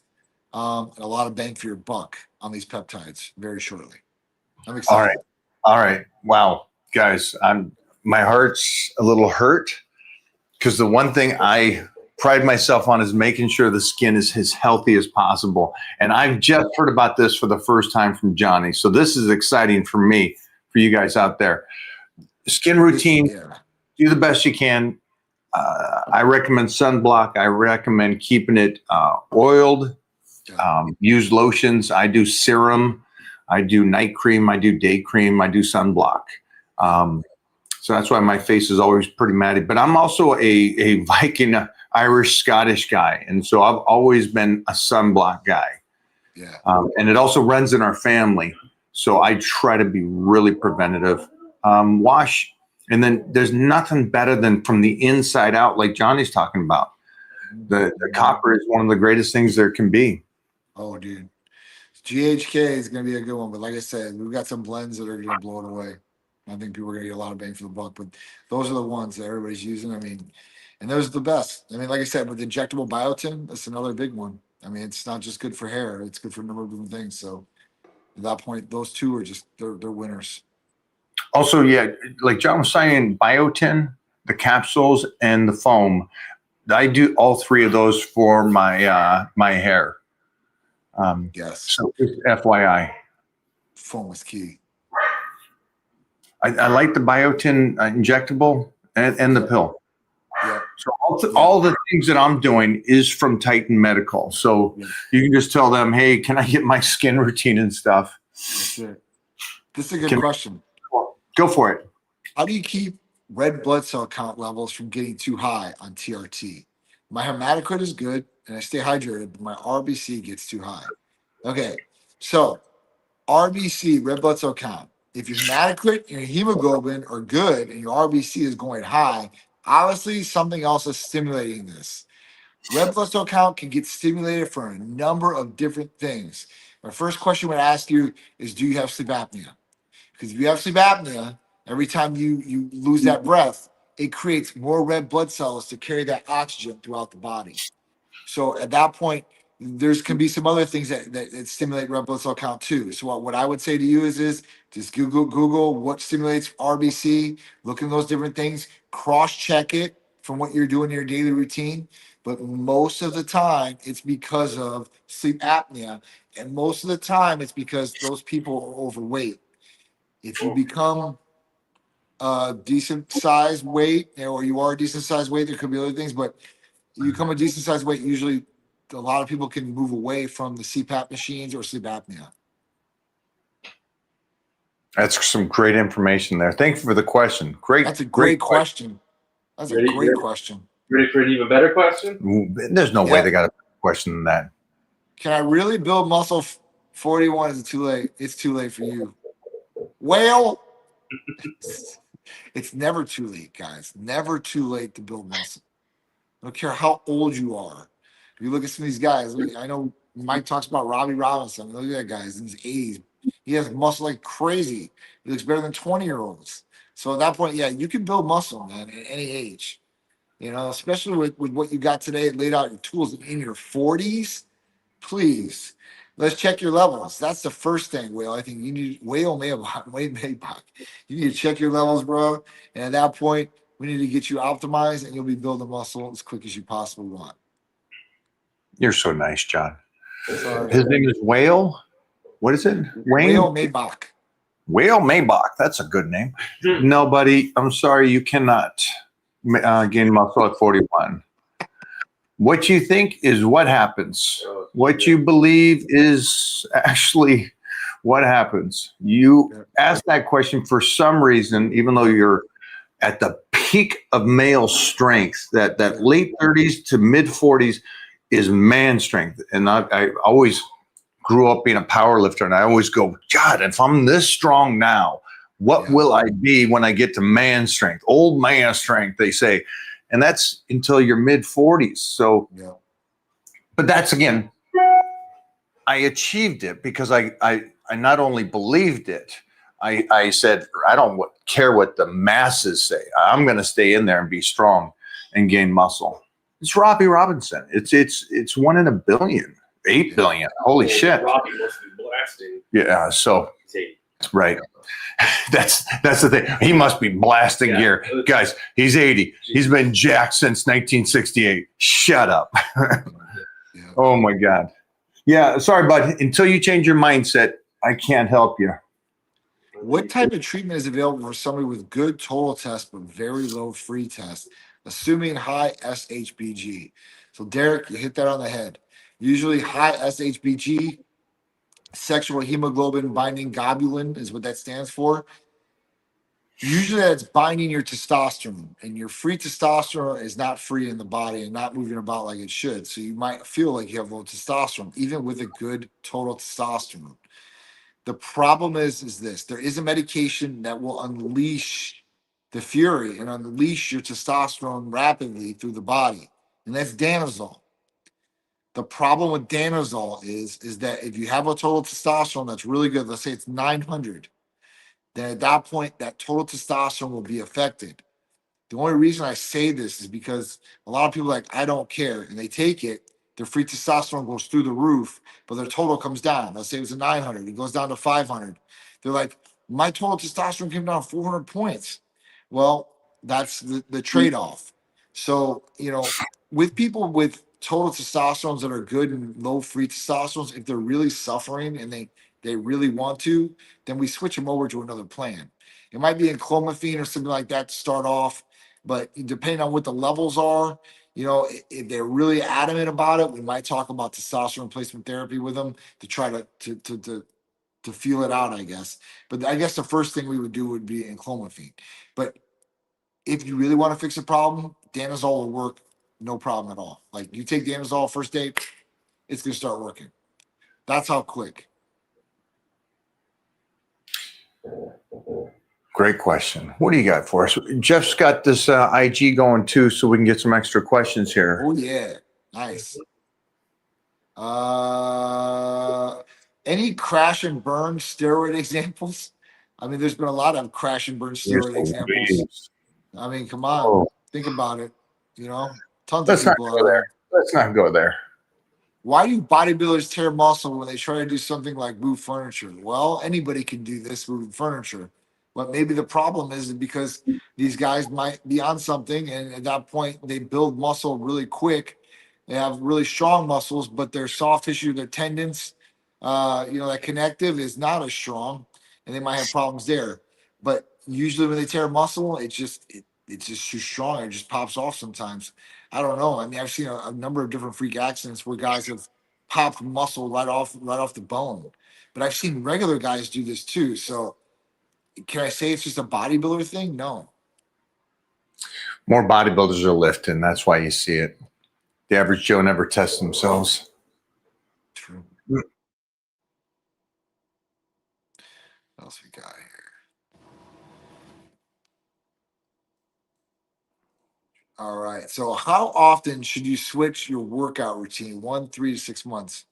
and a lot of bang for your buck on these peptides very shortly. I'm excited. All right. Wow, guys, my heart's a little hurt because the one thing I pride myself on is making sure the skin is as healthy as possible. And I've just heard about this for the first time from Johnny. So this is exciting for me, for you guys out there. Skin routine, Yeah. do the best you can. I recommend sunblock. I recommend keeping it oiled. Use lotions. I do serum. I do night cream. I do day cream. I do sunblock. So that's why my face is always pretty matted. But I'm also a Viking, Irish, Scottish guy. And so I've always been a sunblock guy. Yeah. And it also runs in our family. So I try to be really preventative. Wash. And then there's nothing better than from the inside out, like Johnny's talking about. The copper is one of the greatest things there can be. Oh, dude. GHK is going to be a good one. But like I said, we've got some blends that are going to blow it away. I think people are going to get a lot of bang for the buck. But those are the ones that everybody's using. I mean, and those are the best. I mean, like I said, with injectable biotin, that's another big one. I mean, it's not just good for hair. It's good for a number of different things. So at that point, those two are just, they're winners. Also, yeah, like John was saying, biotin, the capsules, and the foam. I do all three of those for my my hair. Yes. So just FYI. Foam is key. I like the biotin injectable and the pill. Yeah. So all the things that I'm doing is from Titan Medical. So you can just tell them, hey, can I get my skin routine and stuff? That's it. This is a good question. Go for it. How do you keep red blood cell count levels from getting too high on TRT? My hematocrit is good and I stay hydrated, but my RBC gets too high. Okay, so RBC, red blood cell count. If your hematocrit and your hemoglobin are good and your RBC is going high, obviously something else is stimulating this. Red blood cell count can get stimulated for a number of different things. My first question I would ask you is, do you have sleep apnea? Because if you have sleep apnea, every time you lose that breath, it creates more red blood cells to carry that oxygen throughout the body. So at that point, there's can be some other things that stimulate red blood cell count too. So what I would say to you is just Google what stimulates RBC, look at those different things, cross-check it from what you're doing in your daily routine. But most of the time, it's because of sleep apnea. And most of the time, it's because those people are overweight. If you become a decent size weight, or you are a decent size weight, there could be other things, but you become a decent size weight, usually a lot of people can move away from the CPAP machines or sleep apnea. That's some great information there. Thank you for the question. Great. That's a great question. That's a Ready? great question. Ready for an even better question? Ooh, there's no way they got a question than that. Can I really build muscle? 41 is too late. It's too late for you. Well, it's never too late, guys. Never too late to build muscle. I don't care how old you are. If you look at some of these guys, I know Mike talks about Robbie Robinson. Look at that guy. He's in his 80s. He has muscle like crazy. He looks better than 20-year-olds. So at that point, yeah, you can build muscle, man, at any age. You know, especially with what you got today, laid out your tools in your 40s. Please, let's check your levels. That's the first thing, Whale. I think you need Wade Maybach. You need to check your levels, bro. And at that point, we need to get you optimized, and you'll be building muscle as quick as you possibly want. You're so nice, John. Sorry. His name is Whale. What is it? Wayne? Whale Maybach. Whale Maybach. That's a good name. No, buddy, I'm sorry. You cannot gain muscle at 41. What you think is what happens. What you believe is actually what happens. You ask that question for some reason, even though you're at the peak of male strength, that late 30s to mid 40s is man strength. And I always grew up being a power lifter, and I always go, God, if I'm this strong now, what will I be when I get to man strength? Old man strength, they say. And that's until your mid 40s. So, but that's again, I achieved it because I not only believed it, I said, I don't care what the masses say. I'm going to stay in there and be strong and gain muscle. It's Robbie Robinson. It's 1 in a billion, 8 billion. Holy shit. Robbie must be blasting. Yeah. So Right. That's the thing. He must be blasting Yeah. gear. Guys, he's 80. He's been jacked since 1968. Shut up. Yeah. Oh my God. Yeah, sorry, bud. Until you change your mindset, I can't help you. What type of treatment is available for somebody with good total test but very low free test, assuming high SHBG? So, Derek, you hit that on the head. Usually, high SHBG, sexual hemoglobin binding globulin, is what that stands for. Usually, that's binding your testosterone, and your free testosterone is not free in the body and not moving about like it should. So, you might feel like you have low testosterone, even with a good total testosterone. The problem is this: there is a medication that will unleash the fury and unleash your testosterone rapidly through the body, and that's Danazol. The problem with Danazol is that if you have a total testosterone that's really good, let's say it's 900, then at that point that total testosterone will be affected. The only reason I say this is because a lot of people are like, I don't care, and they take it. Their free testosterone goes through the roof, but their total comes down. Let's say it was a 900, it goes down to 500. They're like, my total testosterone came down 400 points. Well, that's the trade-off. So, with people with total testosterones that are good and low free testosterones, if they're really suffering and they really want to, then we switch them over to another plan. It might be in clomiphene or something like that to start off, but depending on what the levels are, if they're really adamant about it, we might talk about testosterone replacement therapy with them to try to feel it out, I guess. But I guess the first thing we would do would be in clomiphene. But if you really want to fix a problem, Danazol will work, no problem at all. Like you take Danazol first day, it's gonna start working. That's how quick. Great question. What do you got for us? Jeff's got this IG going too, so we can get some extra questions here. Oh yeah, nice. Any crash and burn steroid examples? I mean, there's been a lot of crash and burn steroid examples. I mean, come on, Oh, think about it. Tons let's of not people go out there. there. Let's not go there. Why do bodybuilders tear muscle when they try to do something like move furniture? Well, anybody can do this, moving furniture. But maybe the problem is because these guys might be on something, and at that point, they build muscle really quick. They have really strong muscles, but their soft tissue, their tendons, that connective is not as strong, and they might have problems there. But usually, when they tear muscle, it's just too strong. It just pops off sometimes. I don't know. I mean, I've seen a number of different freak accidents where guys have popped muscle right off the bone. But I've seen regular guys do this too. So can I say it's just a bodybuilder thing? No. More bodybuilders are lifting. That's why you see it. The average Joe never tests themselves. True. What else we got here? All right. So how often should you switch your workout routine? 1, 3 to 6 months.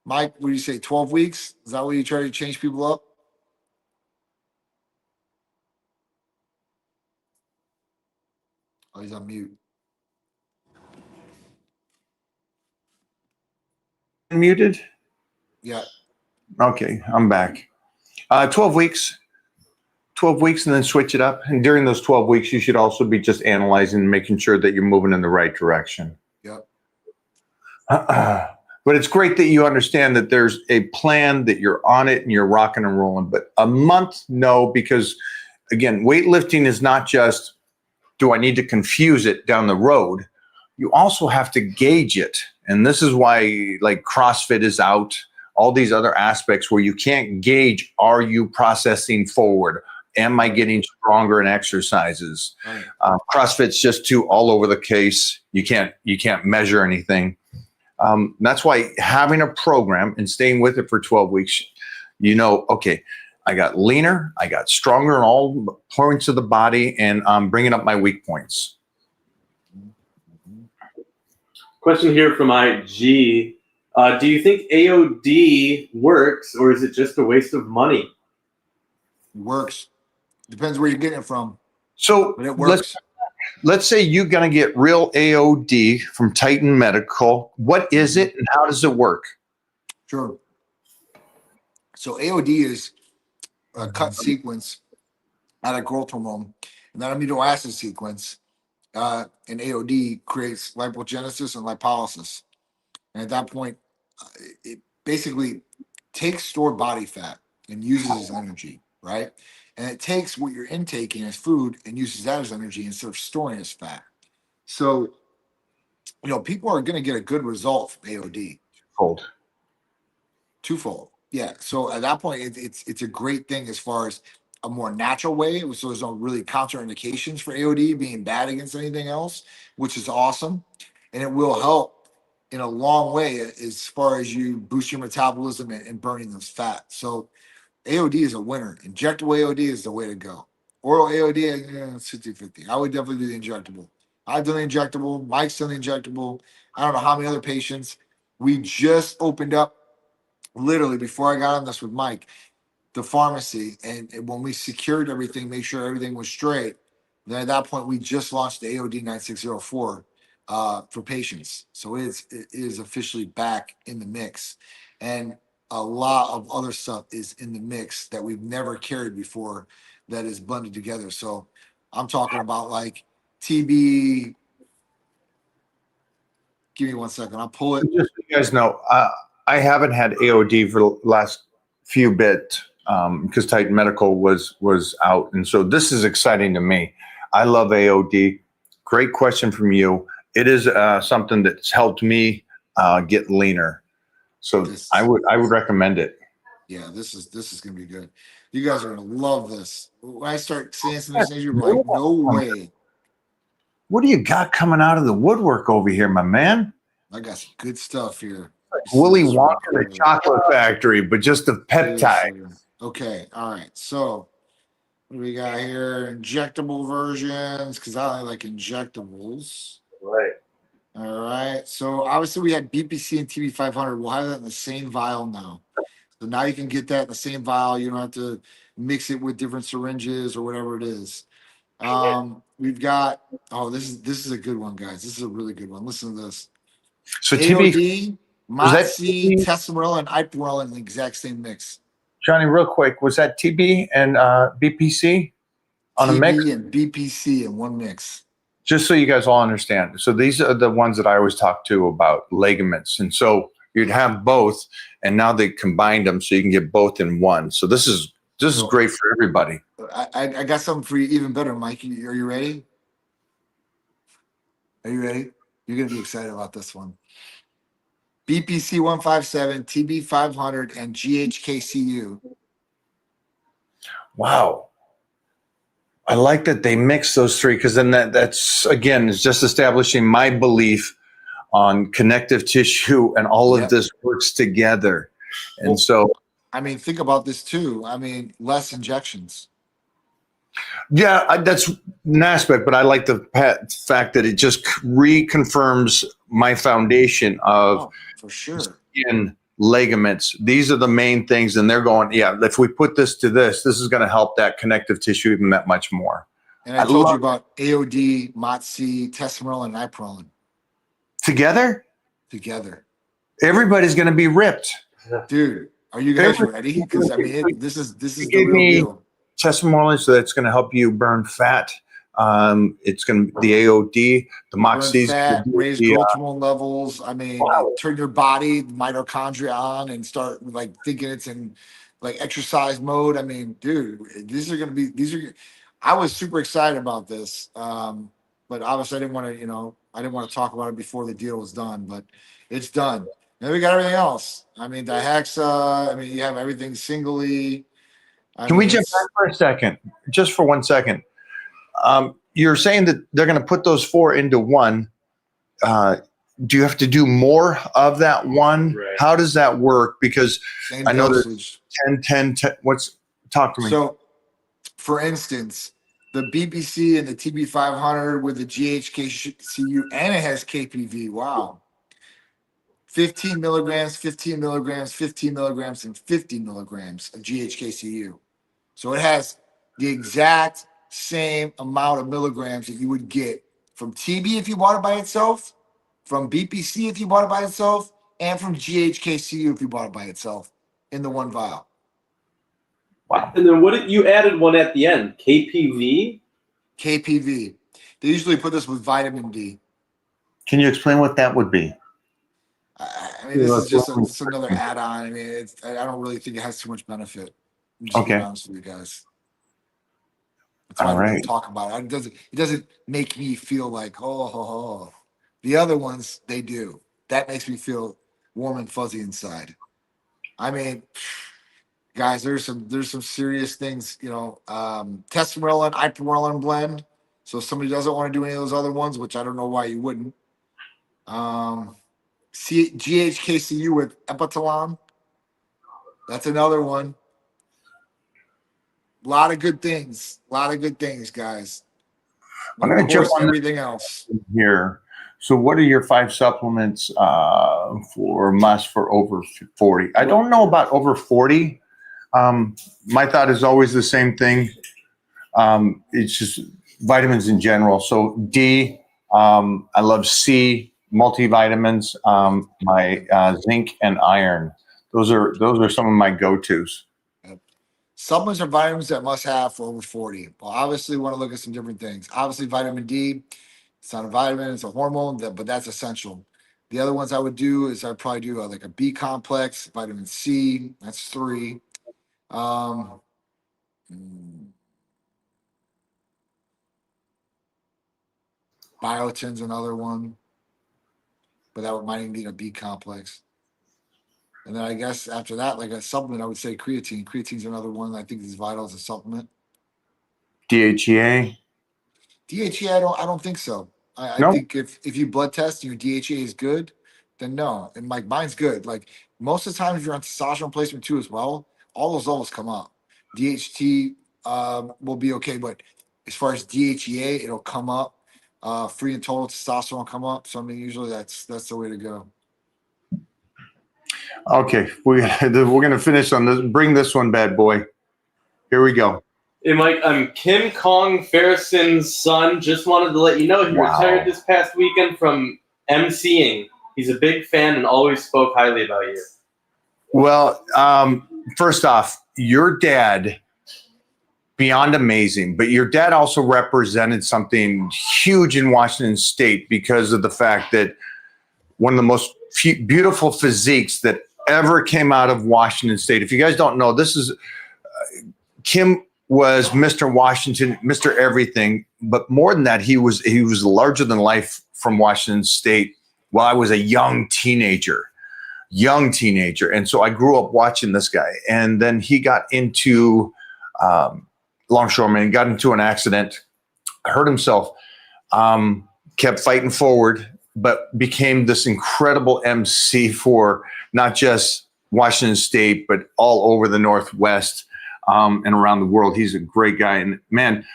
Mike, what do you say? 12 weeks? Is that what you try to change people up? Oh, he's on mute. Muted? Yeah. Okay, I'm back. 12 weeks. 12 weeks and then switch it up. And during those 12 weeks, you should also be just analyzing and making sure that you're moving in the right direction. Yep. But it's great that you understand that there's a plan, that you're on it and you're rocking and rolling. But a month, no, because again, weightlifting is not just, do I need to confuse it down the road? You also have to gauge it. And this is why like CrossFit is out, all these other aspects where you can't gauge, are you processing forward? Am I getting stronger in exercises? Right. CrossFit's just too all over the case. You can't measure anything. That's why having a program and staying with it for 12 weeks, okay, I got leaner, I got stronger in all points of the body, and I'm bringing up my weak points. Question here from IG. Do you think AOD works, or is it just a waste of money? Works. Depends where you're getting it from, So but it works. let's say you're going to get real AOD from Titan Medical. What is it and how does it work? Sure. So AOD is cut sequence out of growth hormone, and that amino acid sequence in AOD creates lipogenesis and lipolysis. And at that point, it basically takes stored body fat and uses as energy, right? And it takes what you're intaking as food and uses that as energy instead of storing as fat. So, people are going to get a good result from AOD. Cold. Twofold. Yeah. So at that point, it's a great thing as far as a more natural way. So there's no really contraindications for AOD being bad against anything else, which is awesome. And it will help in a long way as far as you boost your metabolism and burning those fat. So AOD is a winner. Injectable AOD is the way to go. Oral AOD, it's 50-50. I would definitely do the injectable. I've done the injectable. Mike's done the injectable. I don't know how many other patients. We just opened up literally before I got on this with Mike, the pharmacy. And when we secured everything, make sure everything was straight, then at that point, we just launched the AOD 9604 for patients. So it is officially back in the mix. And a lot of other stuff is in the mix that we've never carried before that is blended together. So I'm talking about like TB. Give me 1 second. I'll pull it. Just so you guys know, I haven't had AOD for the last few bit because Titan Medical was out, and so this is exciting to me. I love AOD. Great question from you. It is something that's helped me get leaner. So I would recommend it. Yeah, this is gonna be good. You guys are gonna love this. When I start saying some of these things, you're like, no way. What do you got coming out of the woodwork over here, my man? I got some good stuff here. Willy Wonka, the chocolate factory, but just the peptide. Okay, all right. So what do we got here? Injectable versions, because I only like injectables. Right. All right. So obviously we had BPC and TB500. We'll have that in the same vial now. So now you can get that in the same vial. You don't have to mix it with different syringes or whatever it is. We've got this is a good one, guys. This is a really good one. Listen to this. So AOD, Moxie, TB? Tesamorelin, and Iparelin in the exact same mix. Johnny, real quick, was that TB and BPC on a mix? TB and BPC in one mix. Just so you guys all understand. So these are the ones that I always talk to about ligaments. And so you'd have both, and now they combined them so you can get both in one. So this is great for everybody. I got something for you even better, Mike. Are you ready? Are you ready? You're going to be excited about this one. BPC 157, TB 500, and GHKCU. Wow. I like that they mix those three because then that's, again, is just establishing my belief on connective tissue and all of this works together. And so, I mean, think about this too. I mean, less injections. yeah, that's an aspect, but I like the fact that it just reconfirms my foundation of For sure. skin, ligaments. These are the main things, and they're going, yeah, if we put this to this is going to help that connective tissue even that much more. And I told you about AOD, Moxie, Tesamorelin, and Iparelin Together, everybody's going to be ripped. dude. Are you guys ready? Because I mean, this is the real deal. Testimony, so that's going to help you burn fat. It's going to the AOD, the Moxie, raise growth hormone levels. I mean, turn your body mitochondria on and start like thinking it's in like exercise mode. I mean, dude, I was super excited about this, but obviously I didn't want to talk about it before the deal was done. But it's done. Then we got everything else. I mean, Dihexa. I mean, you have everything singly. Can we jump back for a second? Just for 1 second. You're saying that they're going to put those four into one. Do you have to do more of that one? Right. How does that work? Because Same I know dosage. there's 10. Talk to me. So, for instance, the BPC and the TB500 with the GHKCU, and it has KPV. Wow. 15 milligrams, 15 milligrams, 15 milligrams, and 50 milligrams of GHKCU. So it has the exact same amount of milligrams that you would get from TB if you bought it by itself, from BPC if you bought it by itself, and from GHKCU if you bought it by itself in the one vial. Wow. And then you added one at the end, KPV? KPV. They usually put this with vitamin D. Can you explain what that would be? I mean, this is just another add-on. I mean, I don't really think it has too much benefit. I'm just being Okay. honest with you guys. That's why All I don't right. talk about it. It doesn't make me feel like, oh. The other ones, they do. That makes me feel warm and fuzzy inside. I mean, guys, there's some serious things, testosterone, ipamorelin blend. So if somebody doesn't want to do any of those other ones, which I don't know why you wouldn't. GHKCU with epitalon. That's another one. A lot of good things, guys. I'm gonna Of jump course, on everything else. here. So what are your 5 supplements for must for over 40? I don't know about over 40. My thought is always the same thing. It's just vitamins in general. So D, I love C, multivitamins, my zinc and iron. Those are some of my go-tos. Supplements are vitamins that must have for over 40. Well, obviously, we want to look at some different things. Obviously, vitamin D, it's not a vitamin, it's a hormone, but that's essential. The other ones I would do is I'd probably do like a B complex, vitamin C, that's 3. Biotin's another one, but that might even be a B complex. And then I guess after that, like a supplement, I would say creatine. Creatine's another one I think is vital as a supplement. DHEA? DHEA, I don't think so. I No? think if you blood test and your DHEA is good, then no. And like mine's good. Like most of the time, if you're on testosterone replacement too as well, all those levels come up. DHT will be okay, but as far as DHEA, it'll come up. Free and total testosterone will come up. So I mean, usually that's the way to go. Okay, we're gonna finish on this. Bring this one, bad boy. Here we go. Hey, Mike, I'm Kim Kong Ferrison's son. Just wanted to let you know he Wow. retired this past weekend from emceeing. He's a big fan and always spoke highly about you. Well, first off, your dad, beyond amazing, but your dad also represented something huge in Washington State because of the fact that one of the most beautiful physiques that ever came out of Washington State. If you guys don't know, this is Kim was Mr. Washington, Mr. Everything, but more than that, he was larger than life from Washington State while I was a young teenager. And so I grew up watching this guy. And then he got into longshoreman, got into an accident, hurt himself, kept fighting forward, but became this incredible MC for not just Washington State, but all over the Northwest and around the world. He's a great guy. And man,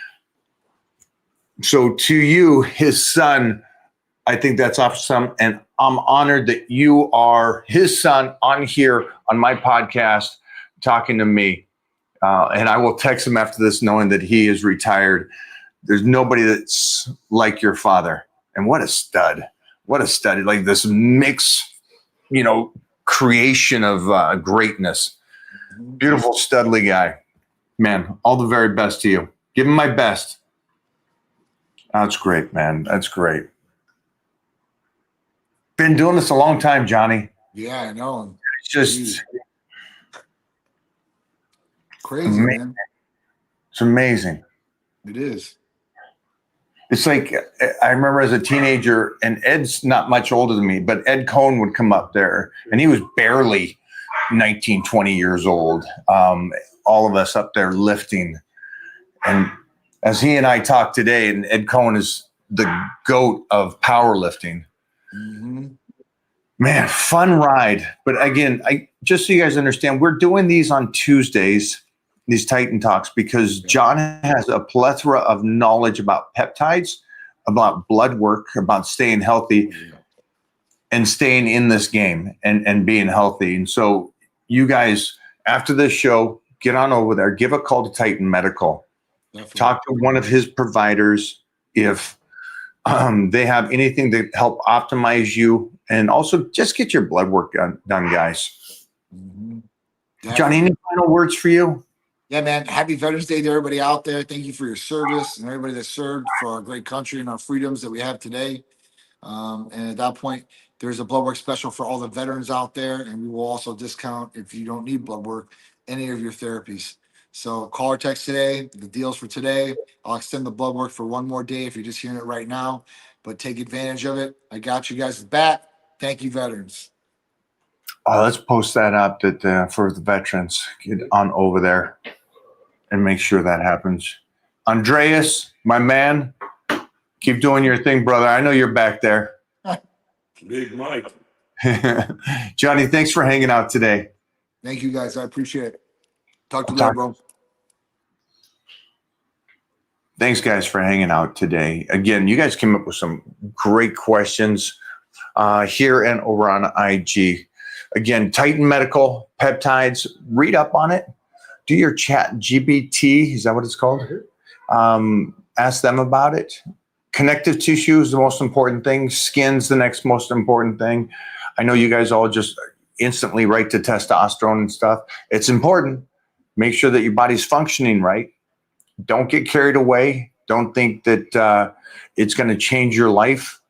so to you, his son, I think that's awesome. And I'm honored that you are his son on here on my podcast talking to me. And I will text him after this knowing that he is retired. There's nobody that's like your father. And what a stud. What a stud. Like this mix, creation of greatness. Beautiful, studly guy. Man, all the very best to you. Give him my best. That's great, man. That's great. Been doing this a long time, Johnny. Yeah, I know. It's just crazy, amazing. Man. It's amazing. It is. It's like I remember as a teenager, and Ed's not much older than me, but Ed Cohn would come up there, and he was barely 19, 20 years old. All of us up there lifting. And as he and I talk today, and Ed Cohn is the GOAT of powerlifting. Mm-hmm. Man, fun ride. But again, just so you guys understand, we're doing these on Tuesdays, these Titan Talks, because John has a plethora of knowledge about peptides, about blood work, about staying healthy and staying in this game and being healthy. And so you guys, after this show, get on over there, give a call to Titan Medical. Definitely. Talk to one of his providers if they have anything to help optimize you. And also just get your blood work done guys. Mm-hmm. Johnny, any final words for you? Yeah, man. Happy Veterans Day to everybody out there. Thank you for your service and everybody that served for our great country and our freedoms that we have today. And at that point, there's a blood work special for all the veterans out there, and we will also discount if you don't need blood work, any of your therapies. So call or text today. The deals for today. I'll extend the blood work for one more day if you're just hearing it right now, but take advantage of it. I got you guys back. Thank you, veterans. Let's post that up that for the veterans. Get on over there and make sure that happens. Andreas, my man, keep doing your thing, brother. I know you're back there. Big Mike. Johnny, thanks for hanging out today. Thank you, guys. I appreciate it. Talk to you later, bro. Thanks, guys, for hanging out today. Again, you guys came up with some great questions here and over on IG. Again, Titan Medical Peptides, read up on it. Do your chat GBT, is that what it's called? Ask them about it. Connective tissue is the most important thing. Skin's the next most important thing. I know you guys all just instantly write to testosterone and stuff. It's important. Make sure that your body's functioning right. Don't get carried away. Don't think that it's going to change your life.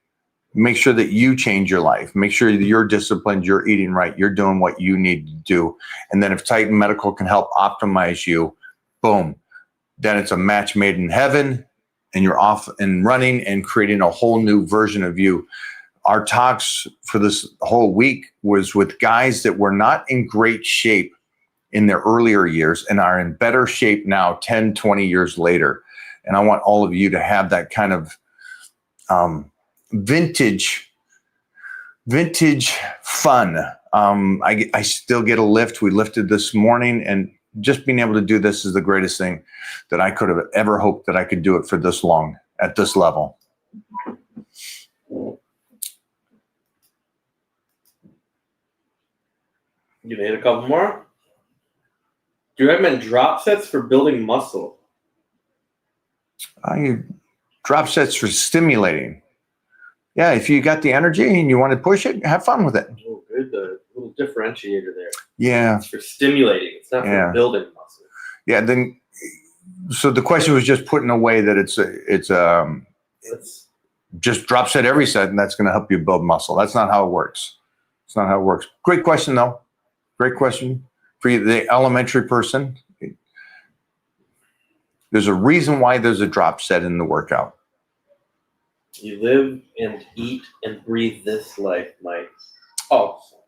Make sure that you change your life. Make sure that you're disciplined, you're eating right, you're doing what you need to do. And then if Titan Medical can help optimize you, boom, then it's a match made in heaven and you're off and running and creating a whole new version of you. Our talks for this whole week was with guys that were not in great shape in their earlier years and are in better shape now 10, 20 years later. And I want all of you to have that kind of vintage fun. I still get a lift. We lifted this morning, and just being able to do this is the greatest thing that I could have ever hoped that I could do it for this long at this level. You made a couple more. Do you recommend drop sets for building muscle? I drop sets for stimulating. Yeah, if you got the energy and you want to push it, have fun with it. Oh, good. The little differentiator there. Yeah. It's for stimulating. It's not for building muscle. Yeah. Then, so the question was just put in a way that it's just drop set every set, and that's going to help you build muscle. That's not how it works. It's not how it works. Great question, though. Great question for you, the elementary person. There's a reason why there's a drop set in the workout. You live and eat and breathe this life, Mike. Awesome.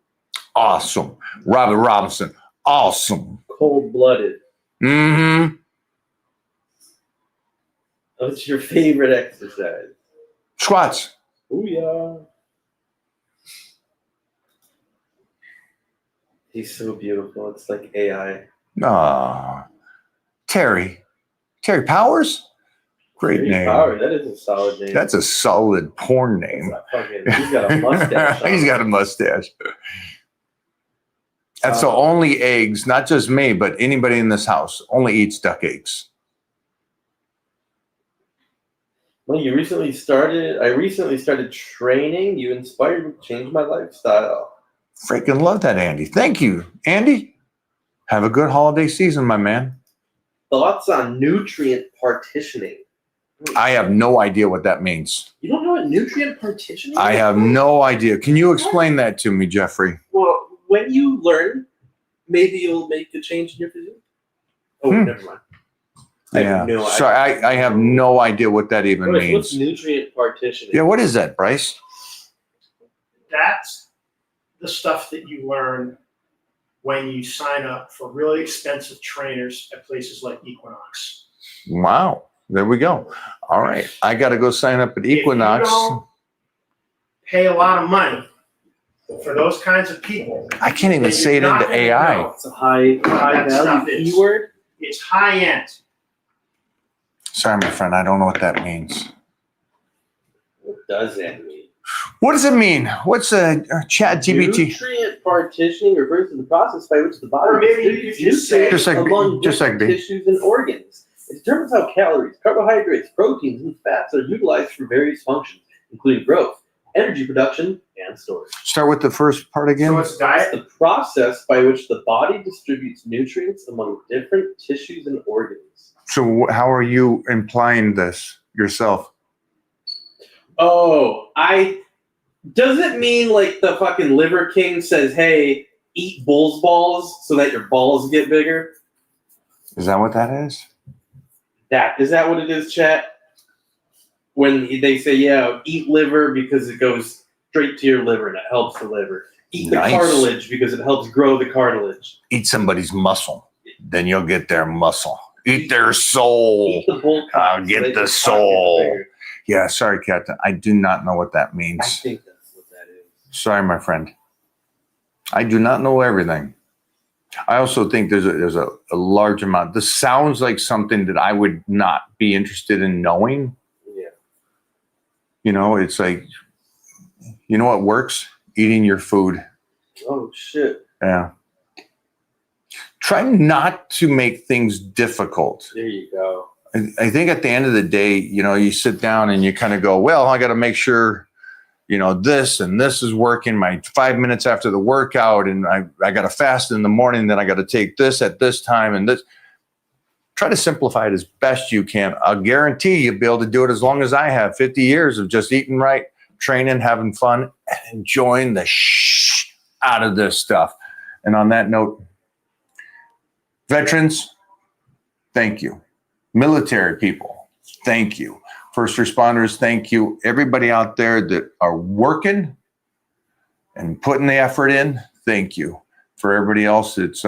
Awesome. Robert Robinson. Awesome. Cold-blooded. Mm-hmm. What's your favorite exercise? Squats. Oh, yeah. He's so beautiful. It's like AI. Terry Powers? Great Terry name. Power. That is a solid name. That's a solid porn name. He's got a mustache. He's got a mustache. That's the only eggs, not just me, but anybody in this house only eats duck eggs. Well, I recently started training. You inspired me to change my lifestyle. Freaking love that, Andy. Thank you, Andy. Have a good holiday season, my man. Thoughts on nutrient partitioning? I have no idea what that means. You don't know what nutrient partitioning is? I have no idea. Can you explain that to me, Jeffrey? Well, when you learn, maybe you'll make a change in your physique. Oh, never mind. Yeah. Sorry, I have no idea what that even means. What's nutrient partitioning? Yeah, what is that, Bryce? That's the stuff that you learn when you sign up for really expensive trainers at places like Equinox. Wow. There we go. All right. I got to go sign up at Equinox. If you don't pay a lot of money for those kinds of people. I can't even say it into AI. It's a high value keyword. It's high end. Sorry, my friend. I don't know what that means. What does that mean? What does it mean? What's a chat GBT? Nutrient partitioning refers to the process by which the body Or maybe you could just say, among just like me. tissues and organs. It determines how calories, carbohydrates, proteins, and fats are utilized for various functions, including growth, energy production and storage. Start with the first part So again. it's It's diet. the process by which the body distributes nutrients among different tissues and organs. So how are you implying this yourself? Oh, does it mean like the fucking Liver King says, hey, eat bull's balls so that your balls get bigger? Is that what that is? Is that what it is, chat? When they say, yeah, eat liver because it goes straight to your liver and it helps the liver. Eat the Nice. cartilage because it helps grow the cartilage. Eat somebody's muscle, then you'll get their muscle. Eat their soul. Eat the bull I'll cock so get that the your cock soul. gets bigger. Yeah, sorry, Captain. I do not know what that I means. think that's what that is. Sorry, my friend. I do not know everything. I also think there's a large amount. This sounds like something that I would not be interested in knowing. Yeah. You know, it's like, you know what works? Eating your food. Oh shit. Yeah. Try not to make things difficult. There you go. I think at the end of the day, you know, you sit down and you kind of go, well, I got to make sure, you know, this and this is working my 5 minutes after the workout. And I got to fast in the morning. Then I got to take this at this time and this. Try to simplify it as best you can. I'll guarantee you'll be able to do it as long as I have 50 years of just eating right, training, having fun, and enjoying the out of this stuff. And on that note, veterans, thank you. Military people, thank you. First responders, thank you. Everybody out there that are working and putting the effort in, thank you. For everybody else, it's